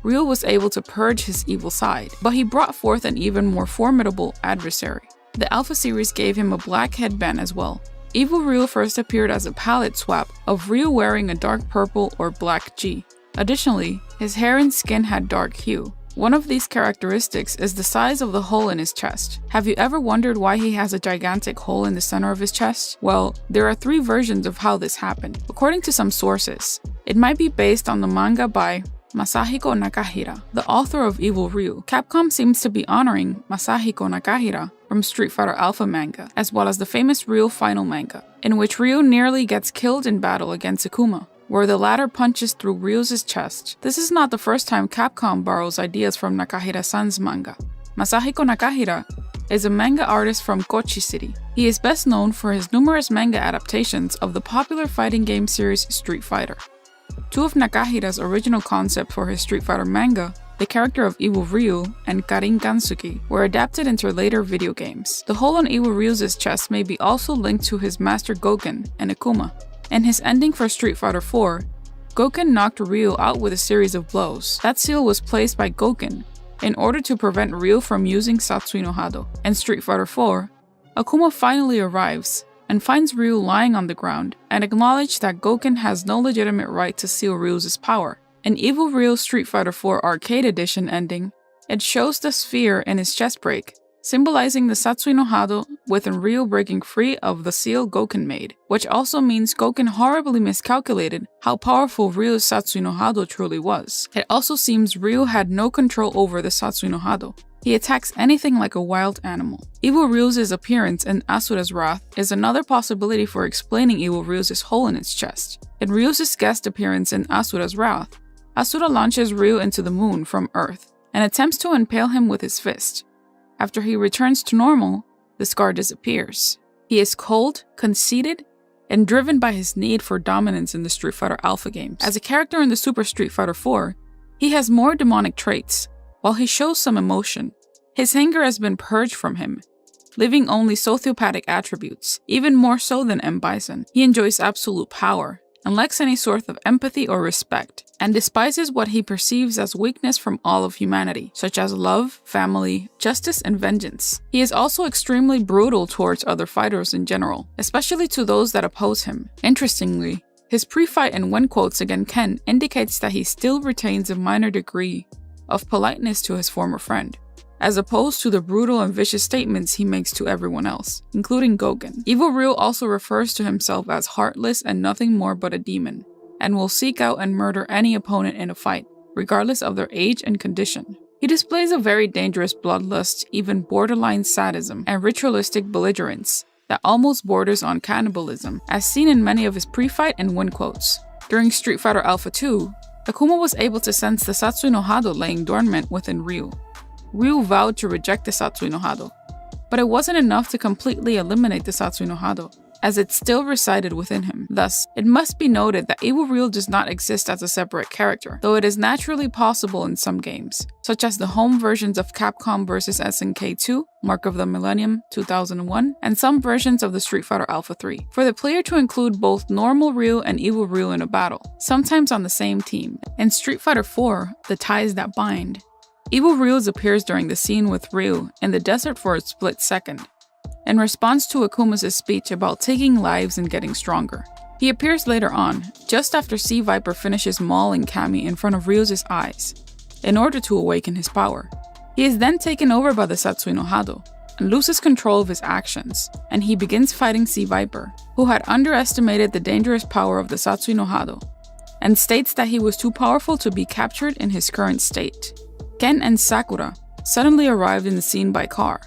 Ryu was able to purge his evil side, but he brought forth an even more formidable adversary. The Alpha series gave him a black headband as well. Evil Ryu first appeared as a palette swap of Ryu wearing a dark purple or black gi. Additionally, his hair and skin had dark hue. One of these characteristics is the size of the hole in his chest. Have you ever wondered why he has a gigantic hole in the center of his chest? Well, there are 3 versions of how this happened. According to some sources, it might be based on the manga by Masahiko Nakahira, the author of Evil Ryu. Capcom seems to be honoring Masahiko Nakahira from Street Fighter Alpha manga, as well as the famous Ryu Final manga, in which Ryu nearly gets killed in battle against Akuma, where the latter punches through Ryu's chest. This is not the first time Capcom borrows ideas from Nakahira-san's manga. Masahiko Nakahira is a manga artist from Kochi City. He is best known for his numerous manga adaptations of the popular fighting game series Street Fighter. 2 of Nakahira's original concepts for his Street Fighter manga, the character of Evil Ryu and Karin Gansuki, were adapted into later video games. The hole on Evil Ryu's chest may be also linked to his master Goken and Akuma. In his ending for Street Fighter 4, Goken knocked Ryu out with a series of blows. That seal was placed by Goken in order to prevent Ryu from using Satsui no hado. In Street Fighter 4, Akuma finally arrives and finds Ryu lying on the ground and acknowledges that Goken has no legitimate right to seal Ryu's power. In Evil Ryu Street Fighter 4 Arcade Edition ending, it shows the sphere in his chest break, symbolizing the Satsui no hado, with Ryu breaking free of the seal Goken made, which also means Goken horribly miscalculated how powerful Ryu's Satsui no hado truly was. It also seems Ryu had no control over the Satsui no hado. He attacks anything like a wild animal. Evil Ryu's appearance in Asura's Wrath is another possibility for explaining Evil Ryu's hole in its chest. In Ryu's guest appearance in Asura's Wrath, Asura launches Ryu into the moon from Earth and attempts to impale him with his fist. After he returns to normal, the scar disappears. He is cold, conceited, and driven by his need for dominance in the Street Fighter Alpha games. As a character in the Super Street Fighter 4, he has more demonic traits. While he shows some emotion, his anger has been purged from him, leaving only sociopathic attributes, even more so than M. Bison. He enjoys absolute power, and lacks any sort of empathy or respect, and despises what he perceives as weakness from all of humanity, such as love, family, justice, and vengeance. He is also extremely brutal towards other fighters in general, especially to those that oppose him. Interestingly, his pre-fight and win quotes against Ken indicates that he still retains a minor degree of politeness to his former friend, as opposed to the brutal and vicious statements he makes to everyone else, including Goken. Evil Ryu also refers to himself as heartless and nothing more but a demon, and will seek out and murder any opponent in a fight, regardless of their age and condition. He displays a very dangerous bloodlust, even borderline sadism, and ritualistic belligerence that almost borders on cannibalism, as seen in many of his pre-fight and win quotes. During Street Fighter Alpha 2, Akuma was able to sense the Satsui no hado laying dormant within Ryu. Ryu vowed to reject the Satsui no hado, but it wasn't enough to completely eliminate the Satsui no hado, as it still resided within him. Thus, it must be noted that Evil Ryu does not exist as a separate character, though it is naturally possible in some games, such as the home versions of Capcom vs SNK 2, Mark of the Millennium 2001, and some versions of the Street Fighter Alpha 3, for the player to include both normal Ryu and Evil Ryu in a battle, sometimes on the same team. In Street Fighter 4, The Ties That Bind, Evil Ryu appears during the scene with Ryu in the desert for a split second, in response to Akuma's speech about taking lives and getting stronger. He appears later on, just after Sea Viper finishes mauling Kami in front of Ryu's eyes, in order to awaken his power. He is then taken over by the Satsui no hado, and loses control of his actions, and he begins fighting Sea Viper, who had underestimated the dangerous power of the Satsui no hado, and states that he was too powerful to be captured in his current state. Ken and Sakura suddenly arrived in the scene by car,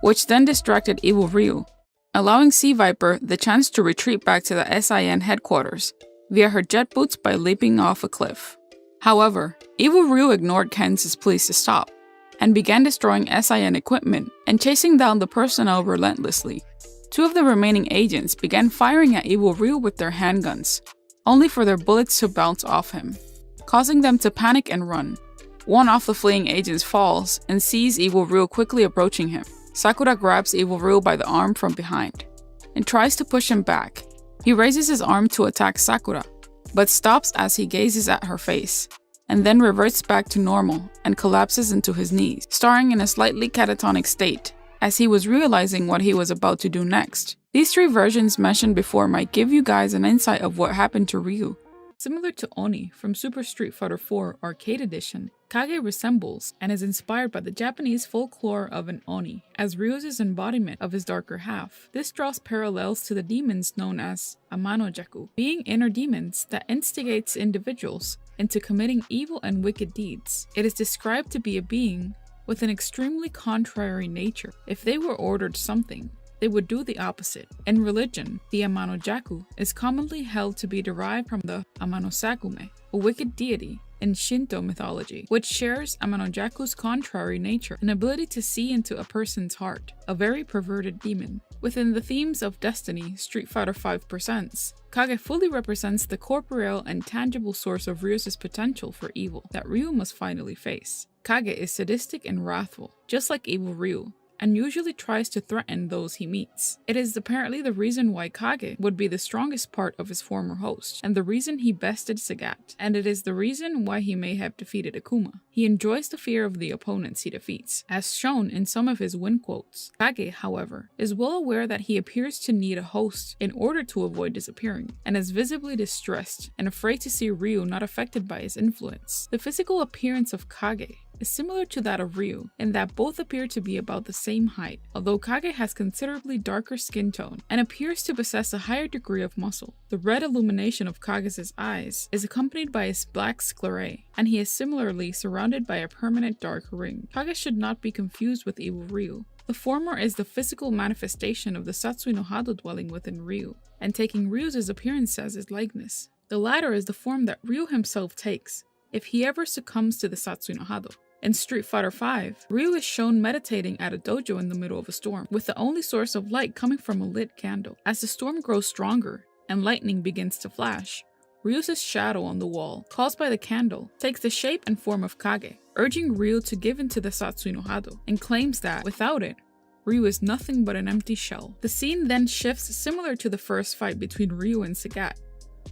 which then distracted Evil Ryu, allowing Sea Viper the chance to retreat back to the SIN headquarters via her jet boots by leaping off a cliff. However, Evil Ryu ignored Ken's pleas to stop, and began destroying SIN equipment and chasing down the personnel relentlessly. 2 of the remaining agents began firing at Evil Ryu with their handguns, only for their bullets to bounce off him. causing them to panic and run. One of the fleeing agents falls and sees evil Ryu quickly approaching him. Sakura grabs evil Ryu by the arm from behind and tries to push him back. He raises his arm to attack Sakura, but stops as he gazes at her face, and then reverts back to normal and collapses into his knees, starring in a slightly catatonic state, as he was realizing what he was about to do next. These three versions mentioned before might give you guys an insight of what happened to Ryu. Similar to Oni from Super Street Fighter IV Arcade Edition, Kage resembles and is inspired by the Japanese folklore of an Oni, as Ryu's embodiment of his darker half. This draws parallels to the demons known as Amano-jaku, being inner demons that instigates individuals into committing evil and wicked deeds. It is described to be a being with an extremely contrary nature. If they were ordered something, they would do the opposite. In religion, the Amano-jaku is commonly held to be derived from the Amano-sakume, a wicked deity in Shinto mythology, which shares Amano-jaku's contrary nature, an ability to see into a person's heart, a very perverted demon. Within the themes of Destiny, Street Fighter V presents, Kage fully represents the corporeal and tangible source of Ryu's potential for evil that Ryu must finally face. Kage is sadistic and wrathful, just like evil Ryu, and usually tries to threaten those he meets. It is apparently the reason why Kage would be the strongest part of his former host, and the reason he bested Sagat, and it is the reason why he may have defeated Akuma. He enjoys the fear of the opponents he defeats, as shown in some of his win quotes. Kage, however, is well aware that he appears to need a host in order to avoid disappearing, and is visibly distressed and afraid to see Ryu not affected by his influence. The physical appearance of Kage is similar to that of Ryu, in that both appear to be about the same height, although Kage has considerably darker skin tone and appears to possess a higher degree of muscle. The red illumination of Kage's eyes is accompanied by his black sclerae, and he is similarly surrounded by a permanent dark ring. Kage should not be confused with evil Ryu. The former is the physical manifestation of the Satsui no Hado dwelling within Ryu, and taking Ryu's appearance as his likeness. The latter is the form that Ryu himself takes if he ever succumbs to the Satsui no Hado. In Street Fighter V, Ryu is shown meditating at a dojo in the middle of a storm, with the only source of light coming from a lit candle. As the storm grows stronger and lightning begins to flash, Ryu's shadow on the wall, caused by the candle, takes the shape and form of Kage, urging Ryu to give in to the Satsui no Hado, and claims that, without it, Ryu is nothing but an empty shell. The scene then shifts similar to the first fight between Ryu and Sagat,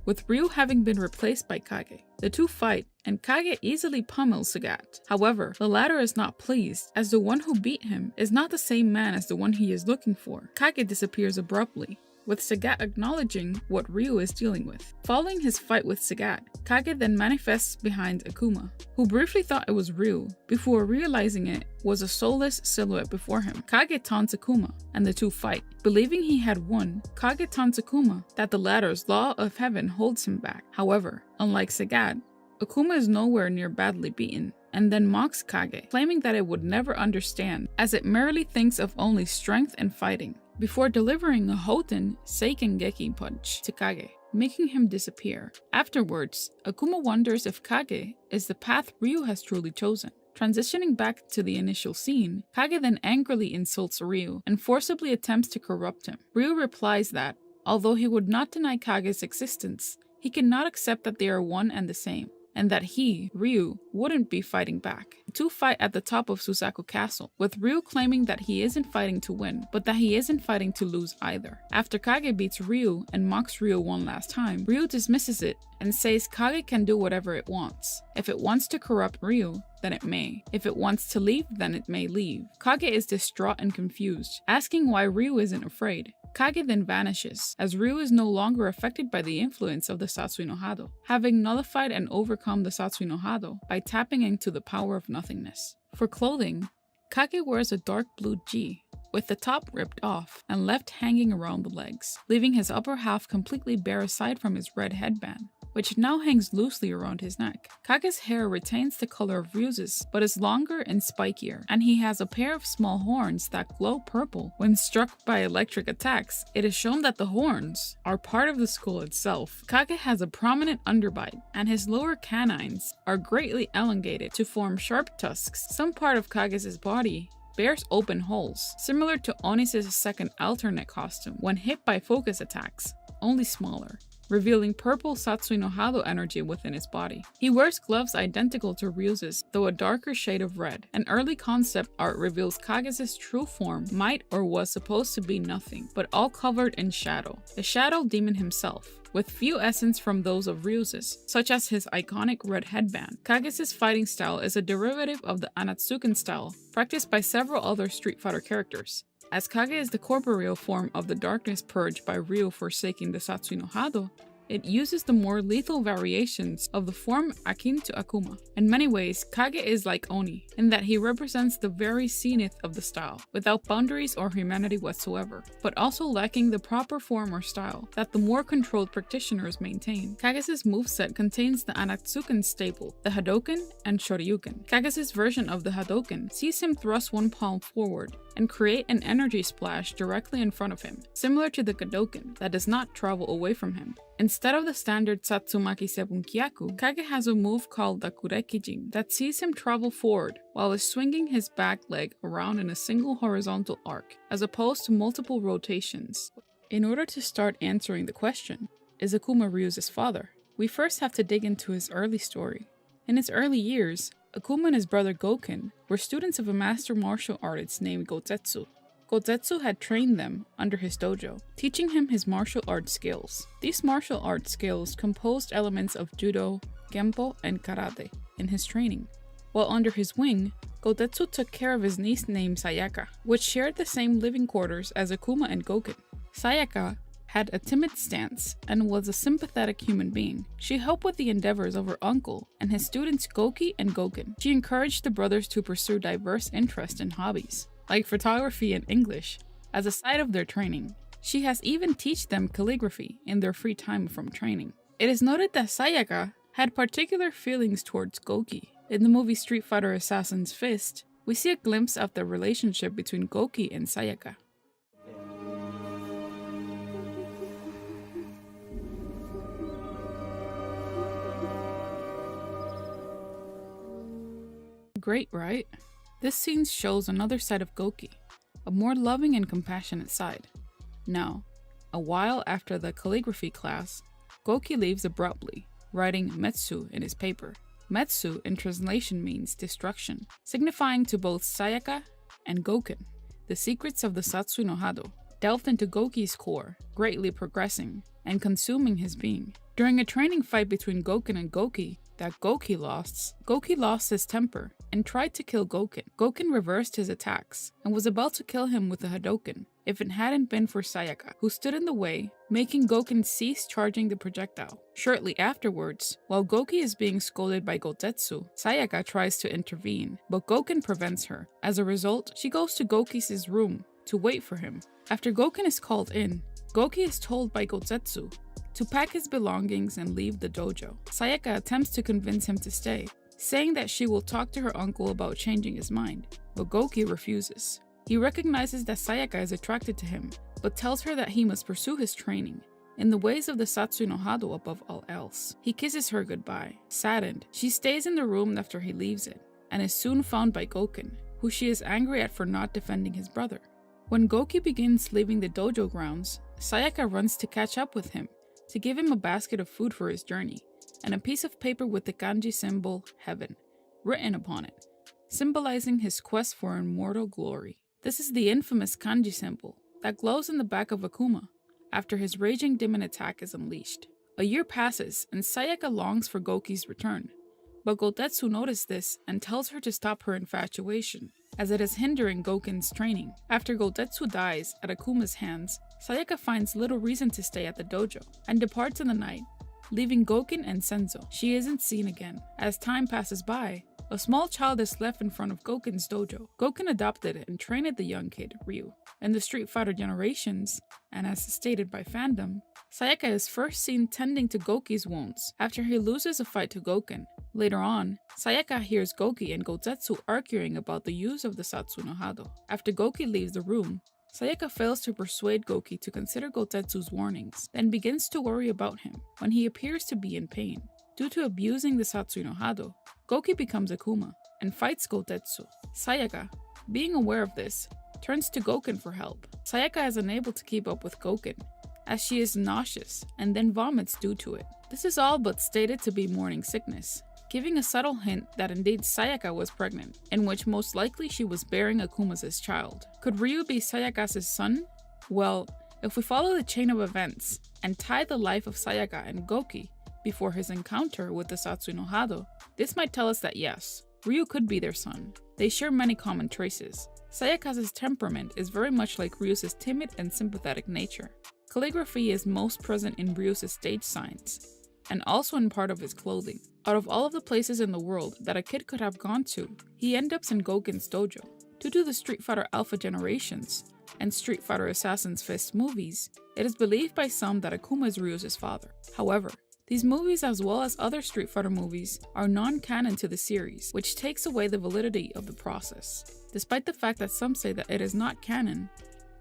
with Ryu having been replaced by Kage. The two fight, and Kage easily pummels Sagat. However, the latter is not pleased, as the one who beat him is not the same man as the one he is looking for. Kage disappears abruptly, with Sagat acknowledging what Ryu is dealing with. Following his fight with Sagat, Kage then manifests behind Akuma, who briefly thought it was Ryu, before realizing it was a soulless silhouette before him. Kage taunts Akuma, and the two fight. Believing he had won, Kage taunts Akuma that the latter's law of heaven holds him back. However, unlike Sagat, Akuma is nowhere near badly beaten, and then mocks Kage, claiming that it would never understand, as it merely thinks of only strength and fighting, before delivering a Hoten Seiken Geki punch to Kage, making him disappear. Afterwards, Akuma wonders if Kage is the path Ryu has truly chosen. Transitioning back to the initial scene, Kage then angrily insults Ryu and forcibly attempts to corrupt him. Ryu replies that, although he would not deny Kage's existence, he cannot accept that they are one and the same, and that he, Ryu, wouldn't be fighting back. The two fight at the top of Suzaku Castle, with Ryu claiming that he isn't fighting to win, but that he isn't fighting to lose either. After Kage beats Ryu and mocks Ryu one last time, Ryu dismisses it and says Kage can do whatever it wants. If it wants to corrupt Ryu, then it may. If it wants to leave, then it may leave. Kage is distraught and confused, asking why Ryu isn't afraid. Kage then vanishes, as Ryu is no longer affected by the influence of the Satsui no Hado, having nullified and overcome the Satsui no Hado by tapping into the power of nothingness. For clothing, Kage wears a dark blue gi, with the top ripped off and left hanging around the legs, leaving his upper half completely bare aside from his red headband, which now hangs loosely around his neck. Kage's hair retains the color of Ryu's, but is longer and spikier, and he has a pair of small horns that glow purple when struck by electric attacks. It is shown that the horns are part of the skull itself. Kage has a prominent underbite, and his lower canines are greatly elongated to form sharp tusks. Some part of Kage's body bears open holes, similar to Oni's second alternate costume when hit by focus attacks, only smaller. revealing purple Satsui no hado energy within his body. He wears gloves identical to Ryu's, though a darker shade of red. An early concept art reveals Kage's true form might or was supposed to be nothing, but all covered in shadow. The shadow demon himself, with few essence from those of Ryu's, such as his iconic red headband. Kage's fighting style is a derivative of the Ansatsuken style, practiced by several other Street Fighter characters. As Kage is the corporeal form of the darkness purged by Ryu forsaking the Satsui no hado, it uses the more lethal variations of the form akin to Akuma. In many ways, Kage is like Oni, in that he represents the very zenith of the style, without boundaries or humanity whatsoever, but also lacking the proper form or style that the more controlled practitioners maintain. Kage's moveset contains the Ansatsuken staple, the hadouken and shoryuken. Kage's version of the hadouken sees him thrust one palm forward and create an energy splash directly in front of him, similar to the Gadoken that does not travel away from him. Instead of the standard tatsumaki sebunkiyaku, Kage has a move called the kurekijin that sees him travel forward while swinging his back leg around in a single horizontal arc, as opposed to multiple rotations. In order to start answering the question, is Akuma Ryu's father? We first have to dig into his early story. In his early years, Akuma and his brother Goken were students of a master martial artist named Gotetsu. Gotetsu had trained them under his dojo, teaching him his martial arts skills. These martial arts skills composed elements of judo, genpo, and karate in his training. While under his wing, Gotetsu took care of his niece named Sayaka, which shared the same living quarters as Akuma and Goken. Sayaka had a timid stance and was a sympathetic human being. She helped with the endeavors of her uncle and his students Goki and Goken. She encouraged the brothers to pursue diverse interests and hobbies, like photography and English, as a side of their training. She has even taught them calligraphy in their free time from training. It is noted that Sayaka had particular feelings towards Goki. In the movie Street Fighter Assassin's Fist, we see a glimpse of the relationship between Goki and Sayaka. Great, right? This scene shows another side of Goki, a more loving and compassionate side. Now, a while after the calligraphy class, Goki leaves abruptly, writing Metsu in his paper. Metsu in translation means destruction, signifying to both Sayaka and Goken the secrets of the Satsui no hado, delved into Goki's core, greatly progressing and consuming his being. During a training fight between Goken and Goki that Goki lost his temper and tried to kill Goken. Goken reversed his attacks and was about to kill him with a hadouken if it hadn't been for Sayaka, who stood in the way, making Goken cease charging the projectile. Shortly afterwards, while Goki is being scolded by Gotetsu, Sayaka tries to intervene, but Goken prevents her. As a result, she goes to Goki's room to wait for him. After Goken is called in, Goki is told by Gotetsu to pack his belongings and leave the dojo. Sayaka attempts to convince him to stay, saying that she will talk to her uncle about changing his mind, but Goki refuses. He recognizes that Sayaka is attracted to him, but tells her that he must pursue his training in the ways of the Satsui no hado above all else. He kisses her goodbye. Saddened, she stays in the room after he leaves it, and is soon found by Goken, who she is angry at for not defending his brother. When Goki begins leaving the dojo grounds, Sayaka runs to catch up with him, to give him a basket of food for his journey, and a piece of paper with the kanji symbol heaven written upon it, symbolizing his quest for immortal glory. This is the infamous kanji symbol that glows in the back of Akuma after his raging demon attack is unleashed. A year passes and Sayaka longs for Goki's return, but Gotetsu notices this and tells her to stop her infatuation, as it is hindering Goken's training. After Gotetsu dies at Akuma's hands, Sayaka finds little reason to stay at the dojo and departs in the night, leaving Goken and Senzo. She isn't seen again. As time passes by, a small child is left in front of Goken's dojo. Goken adopted it and trained the young kid, Ryu. In the Street Fighter generations, and as stated by fandom, Sayaka is first seen tending to Goki's wounds after he loses a fight to Goken. Later on, Sayaka hears Goki and Gotetsu arguing about the use of the Satsui no hado. After Goki leaves the room, Sayaka fails to persuade Goki to consider Gotetsu's warnings, then begins to worry about him when he appears to be in pain. Due to abusing the Satsui no hado, Goki becomes Akuma and fights Gotetsu. Sayaka, being aware of this, turns to Goken for help. Sayaka is unable to keep up with Goken as she is nauseous and then vomits due to it. This is all but stated to be morning sickness, giving a subtle hint that indeed Sayaka was pregnant, in which most likely she was bearing Akuma's child. Could Ryu be Sayaka's son? Well, if we follow the chain of events and tie the life of Sayaka and Goki before his encounter with the Satsui no Hado, this might tell us that yes, Ryu could be their son. They share many common traces. Sayaka's temperament is very much like Ryu's timid and sympathetic nature. Calligraphy is most present in Ryu's stage signs, and also in part of his clothing. Out of all of the places in the world that a kid could have gone to, he ends up in Goken's dojo. Due to the Street Fighter Alpha generations and Street Fighter Assassin's Fist movies, it is believed by some that Akuma is Ryu's father. However, these movies, as well as other Street Fighter movies, are non-canon to the series, which takes away the validity of the process. Despite the fact that some say that it is not canon,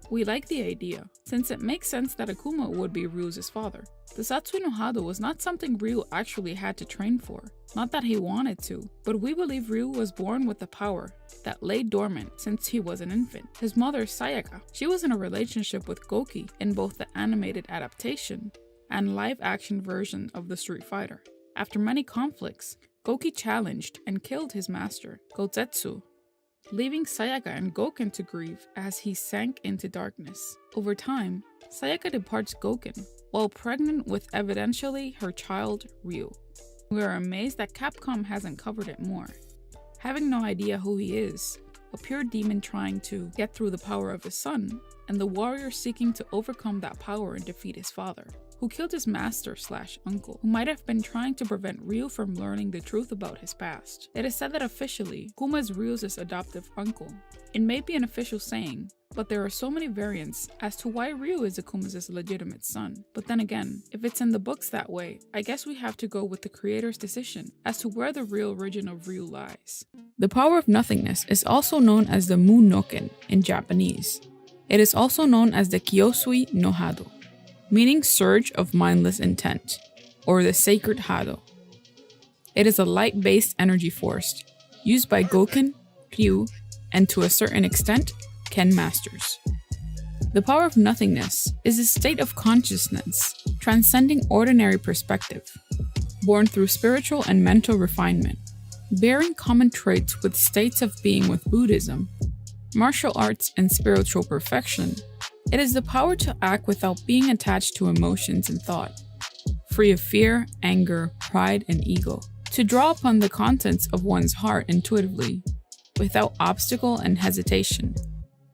we like the idea, since it makes sense that Akuma would be Ryu's father. The Satsui no Hado was not something Ryu actually had to train for, not that he wanted to, but we believe Ryu was born with the power that lay dormant since he was an infant. His mother, Sayaka, she was in a relationship with Goki in both the animated adaptation and live-action version of the Street Fighter. After many conflicts, Goki challenged and killed his master, Gotetsu, leaving Sayaka and Goken to grieve as he sank into darkness. Over time, Sayaka departs Goken, while pregnant with evidentially her child, Ryu. We are amazed that Capcom hasn't covered it more. Having no idea who he is, a pure demon trying to get through the power of his son, and the warrior seeking to overcome that power and defeat his father, who killed his master/uncle, who might have been trying to prevent Ryu from learning the truth about his past. It is said that officially, Akuma is Ryu's adoptive uncle. It may be an official saying, but there are so many variants as to why Ryu is Akuma's legitimate son. But then again, if it's in the books that way, I guess we have to go with the creator's decision as to where the real origin of Ryu lies. The power of nothingness is also known as the Mu Noken in Japanese. It is also known as the Kyosui no Hado, meaning surge of mindless intent, or the sacred hado. It is a light-based energy force used by Goken, Ryu, and to a certain extent, Ken masters. The power of nothingness is a state of consciousness transcending ordinary perspective, born through spiritual and mental refinement, bearing common traits with states of being with Buddhism, martial arts, and spiritual perfection. It is the power to act without being attached to emotions and thought, free of fear, anger, pride, and ego, to draw upon the contents of one's heart intuitively, without obstacle and hesitation,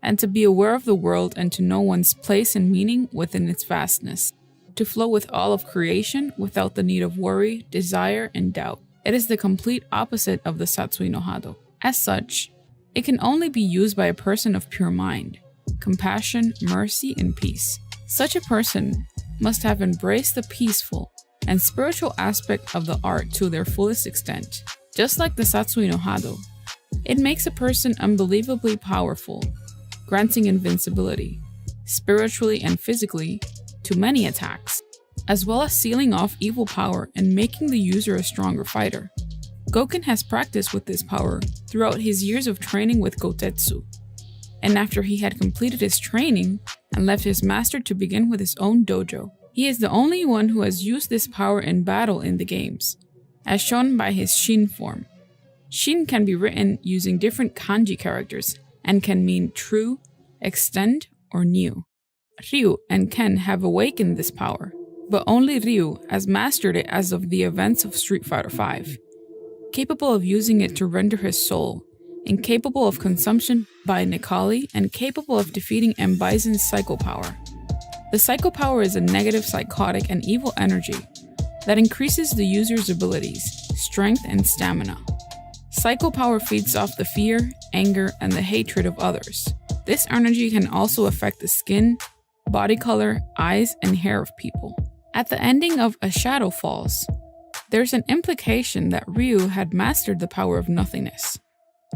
and to be aware of the world and to know one's place and meaning within its vastness, to flow with all of creation without the need of worry, desire, and doubt. It is the complete opposite of the Satsui no Hado. As such, it can only be used by a person of pure mind, compassion, mercy, and peace. Such a person must have embraced the peaceful and spiritual aspect of the art to their fullest extent. Just like the Satsui no Hado, it makes a person unbelievably powerful, granting invincibility, spiritually and physically, to many attacks, as well as sealing off evil power and making the user a stronger fighter. Goken has practiced with this power throughout his years of training with Gotetsu, and after he had completed his training and left his master to begin with his own dojo, he is the only one who has used this power in battle in the games, as shown by his Shin form. Shin can be written using different kanji characters and can mean true, extend, or new. Ryu and Ken have awakened this power, but only Ryu has mastered it as of the events of Street Fighter V, capable of using it to render his soul, incapable of consumption by Nikali, and capable of defeating M. Bison's Psycho Power. The Psycho Power is a negative, psychotic, and evil energy that increases the user's abilities, strength, and stamina. Psycho Power feeds off the fear, anger, and the hatred of others. This energy can also affect the skin, body color, eyes, and hair of people. At the ending of A Shadow Falls, there's an implication that Ryu had mastered the power of nothingness,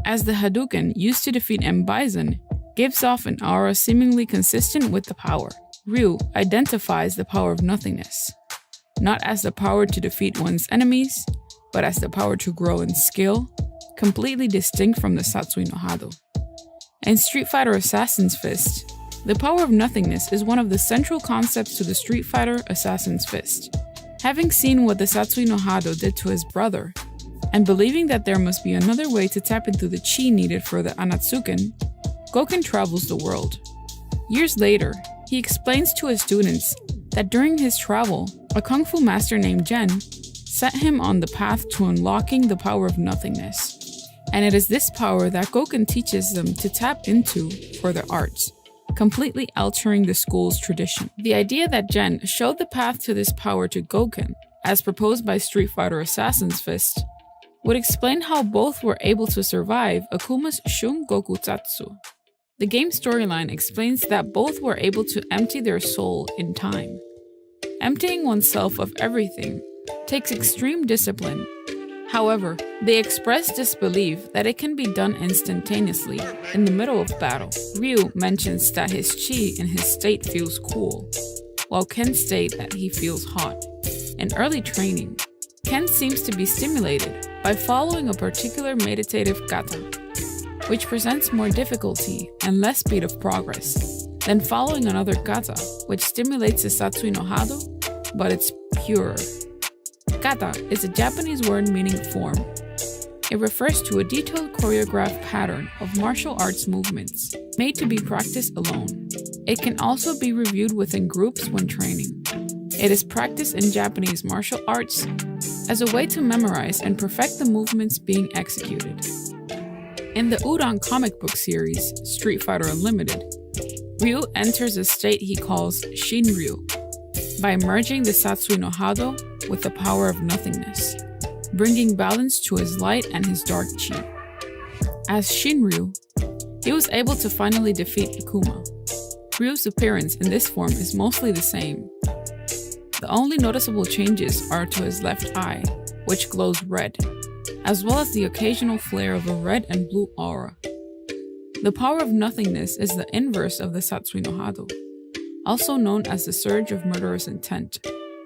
as the hadouken used to defeat M. Bison gives off an aura seemingly consistent with the power. Ryu identifies the power of nothingness, not as the power to defeat one's enemies, but as the power to grow in skill, completely distinct from the Satsui no Hado. In Street Fighter Assassin's Fist, The power of nothingness is one of the central concepts to the Street Fighter Assassin's Fist. Having seen what the Satsui no Hado did to his brother, and believing that there must be another way to tap into the chi needed for the Ansatsuken, Goken travels the world. Years later, he explains to his students that during his travel, a kung fu master named Gen set him on the path to unlocking the power of nothingness. And it is this power that Goken teaches them to tap into for their arts, completely altering the school's tradition. The idea that Gen showed the path to this power to Goken, as proposed by Street Fighter Assassin's Fist, would explain how both were able to survive Akuma's Shun Goku Tatsu. The game storyline explains that both were able to empty their soul in time. Emptying oneself of everything takes extreme discipline. However, they express disbelief that it can be done instantaneously in the middle of battle. Ryu mentions that his chi in his state feels cool, while Ken states that he feels hot. In early training, Ken seems to be stimulated by following a particular meditative kata, which presents more difficulty and less speed of progress than following another kata, which stimulates the Satsui no Hado, but it's purer. Kata is a Japanese word meaning form. It refers to a detailed choreographed pattern of martial arts movements made to be practiced alone. It can also be reviewed within groups when training. It is practiced in Japanese martial arts as a way to memorize and perfect the movements being executed. In the Udon comic book series, Street Fighter Unlimited, Ryu enters a state he calls Shinryu by merging the Satsui no Hado with the power of nothingness, bringing balance to his light and his dark chi. As Shinryu, he was able to finally defeat Akuma. Ryu's appearance in this form is mostly the same. The only noticeable changes are to his left eye, which glows red, as well as the occasional flare of a red and blue aura. The power of nothingness is the inverse of the Satsui no Hado, also known as the surge of murderous intent,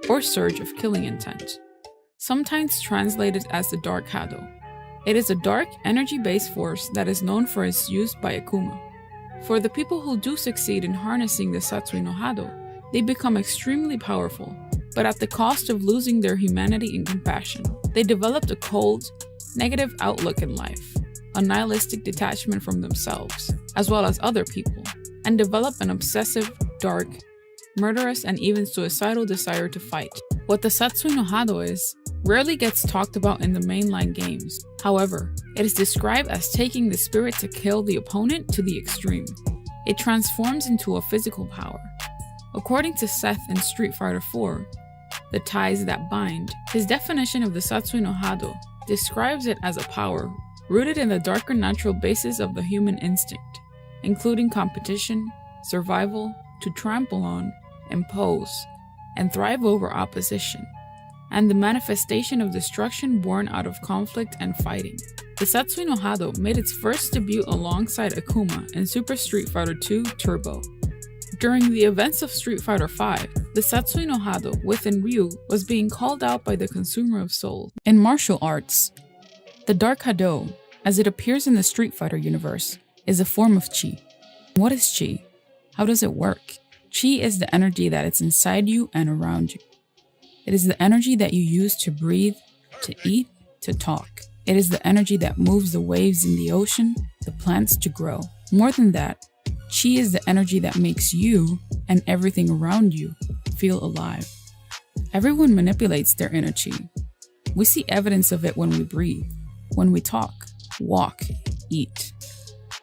or surge of killing intent, sometimes translated as the dark hado. It is a dark, energy-based force that is known for its use by Akuma. For the people who do succeed in harnessing the Satsui no Hado, they become extremely powerful, but at the cost of losing their humanity and compassion. They developed a cold, negative outlook in life, a nihilistic detachment from themselves, as well as other people, and develop an obsessive, dark, murderous, and even suicidal desire to fight. What the Satsui no Hado is rarely gets talked about in the mainline games. However, it is described as taking the spirit to kill the opponent to the extreme. It transforms into a physical power. According to Seth in Street Fighter IV, The Ties That Bind, his definition of the Satsui no Hado describes it as a power rooted in the darker natural basis of the human instinct, including competition, survival, to trample on, impose, and thrive over opposition, and the manifestation of destruction born out of conflict and fighting. The Satsui no Hado made its first debut alongside Akuma in Super Street Fighter II Turbo. During the events of Street Fighter V, the Satsui no Hado within Ryu was being called out by the consumer of souls. In martial arts, the Dark Hado, as it appears in the Street Fighter universe, is a form of chi. What is chi? How does it work? Chi is the energy that is inside you and around you. It is the energy that you use to breathe, to eat, to talk. It is the energy that moves the waves in the ocean, the plants to grow. More than that, chi is the energy that makes you and everything around you feel alive. Everyone manipulates their inner chi. We see evidence of it when we breathe, when we talk, walk, eat.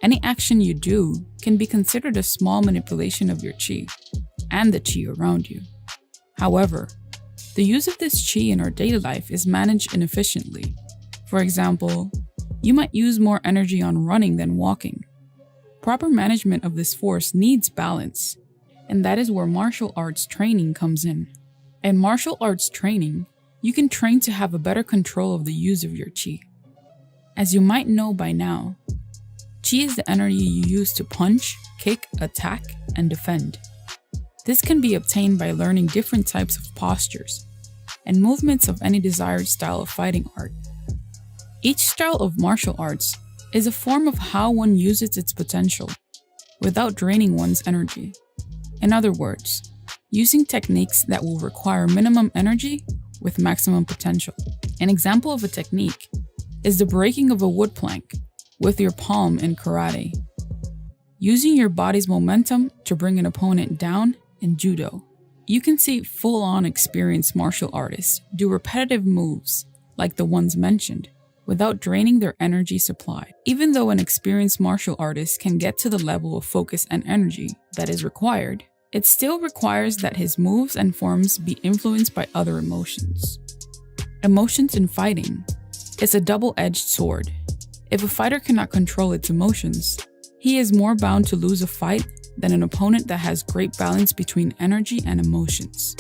Any action you do can be considered a small manipulation of your chi and the chi around you. However, the use of this chi in our daily life is managed inefficiently. For example, you might use more energy on running than walking. Proper management of this force needs balance, and that is where martial arts training comes in. In martial arts training, you can train to have a better control of the use of your chi. As you might know by now, chi is the energy you use to punch, kick, attack, and defend. This can be obtained by learning different types of postures and movements of any desired style of fighting art. Each style of martial arts is a form of how one uses its potential. without draining one's energy. In other words, using techniques that will require minimum energy with maximum potential. An example of a technique is the breaking of a wood plank with your palm in karate. Using your body's momentum to bring an opponent down in judo. You can see full-on experienced martial artists do repetitive moves like the ones mentioned without draining their energy supply. Even though an experienced martial artist can get to the level of focus and energy that is required, it still requires that his moves and forms be influenced by other emotions. Emotions in fighting is a double-edged sword. If a fighter cannot control its emotions, he is more bound to lose a fight than an opponent that has great balance between energy and emotions.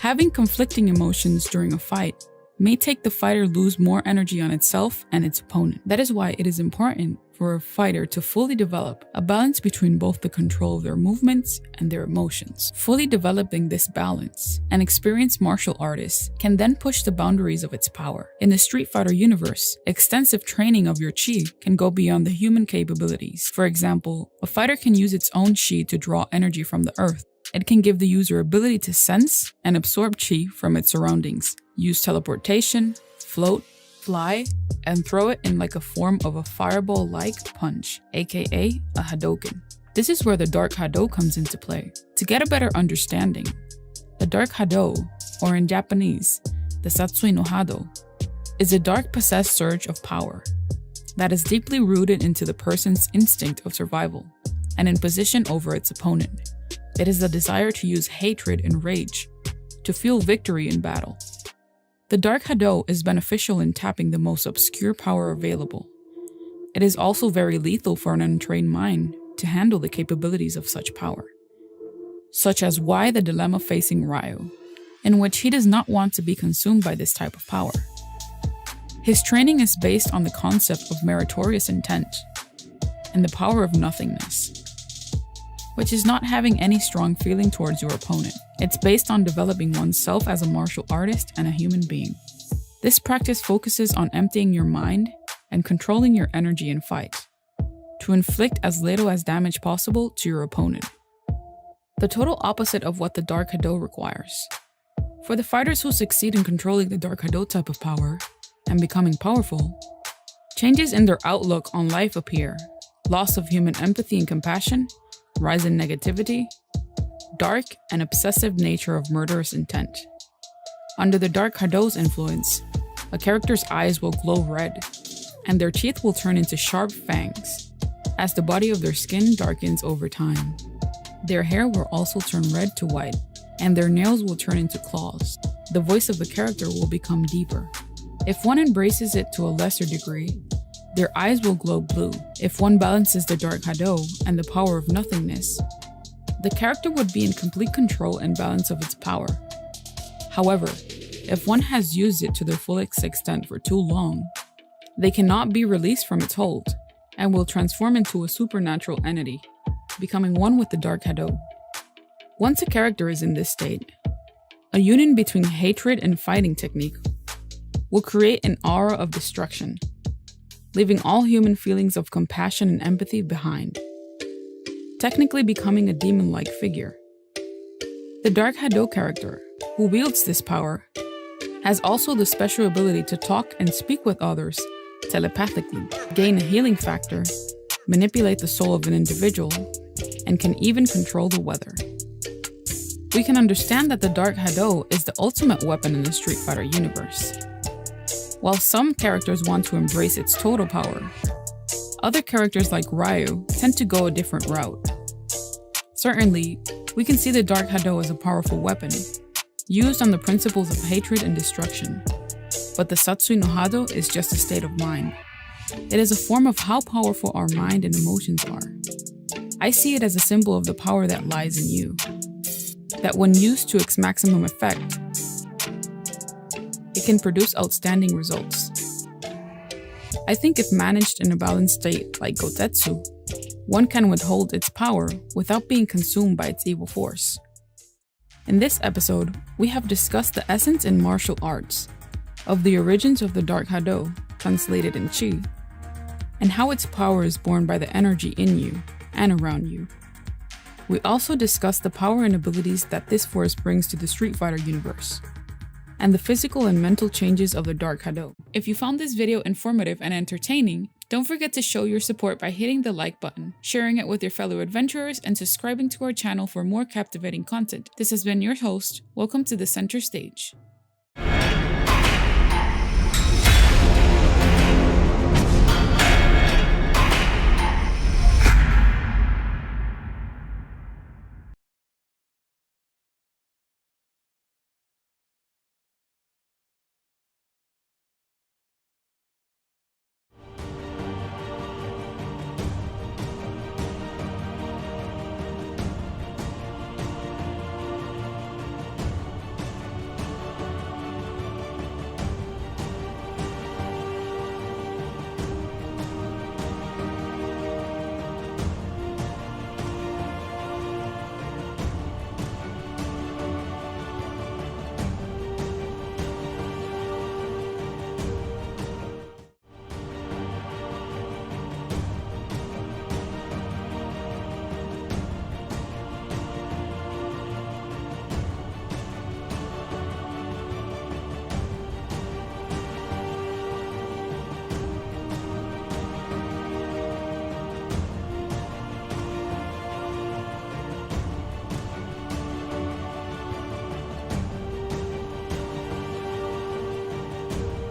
Having conflicting emotions during a fight may take the fighter lose more energy on itself and its opponent. That is why it is important for a fighter to fully develop a balance between both the control of their movements and their emotions. Fully developing this balance, an experienced martial artist can then push the boundaries of its power. In the Street Fighter universe, extensive training of your chi can go beyond the human capabilities. For example, a fighter can use its own chi to draw energy from the earth. It can give the user ability to sense and absorb chi from its surroundings, use teleportation, float, fly, and throw it in like a form of a fireball-like punch, aka a hadouken. This is where the dark hado comes into play. To get a better understanding, the dark hado, or in Japanese, the Satsui no hado, is a dark possessed surge of power that is deeply rooted into the person's instinct of survival and in position over its opponent. It is the desire to use hatred and rage to feel victory in battle. The dark hado is beneficial in tapping the most obscure power available. It is also very lethal for an untrained mind to handle the capabilities of such power, such as why the dilemma facing Ryu, in which he does not want to be consumed by this type of power. His training is based on the concept of meritorious intent and the power of nothingness, which is not having any strong feeling towards your opponent. It's based on developing oneself as a martial artist and a human being. This practice focuses on emptying your mind and controlling your energy in fight, to inflict as little as damage possible to your opponent. The total opposite of what the dark hado requires. For the fighters who succeed in controlling the dark hado type of power and becoming powerful, changes in their outlook on life appear: loss of human empathy and compassion, rise in negativity, dark and obsessive nature of murderous intent. Under the dark hado's influence, a character's eyes will glow red, and their teeth will turn into sharp fangs, as the body of their skin darkens over time. Their hair will also turn red to white, and their nails will turn into claws. The voice of the character will become deeper. If one embraces it to a lesser degree, their eyes will glow blue. If one balances the dark hado and the power of nothingness, the character would be in complete control and balance of its power. However, if one has used it to their fullest extent for too long, they cannot be released from its hold and will transform into a supernatural entity, becoming one with the dark hado. Once a character is in this state, a union between hatred and fighting technique will create an aura of destruction, leaving all human feelings of compassion and empathy behind, technically becoming a demon-like figure. The dark hado character, who wields this power, has also the special ability to talk and speak with others telepathically, gain a healing factor, manipulate the soul of an individual, and can even control the weather. We can understand that the dark hado is the ultimate weapon in the Street Fighter universe. While some characters want to embrace its total power, other characters like Ryu tend to go a different route. Certainly, we can see the dark hado as a powerful weapon, used on the principles of hatred and destruction. But the Satsui no hado is just a state of mind. It is a form of how powerful our mind and emotions are. I see it as a symbol of the power that lies in you, that when used to its maximum effect, it can produce outstanding results. I think if managed in a balanced state like Gotetsu, one can withhold its power without being consumed by its evil force. In this episode, we have discussed the essence in martial arts, of the origins of the dark hado, translated in chi, and how its power is born by the energy in you and around you. We also discuss the power and abilities that this force brings to the Street Fighter universe, and the physical and mental changes of the Dark Hado. If you found this video informative and entertaining, don't forget to show your support by hitting the like button, sharing it with your fellow adventurers, and subscribing to our channel for more captivating content. This has been your host. Welcome to the center stage.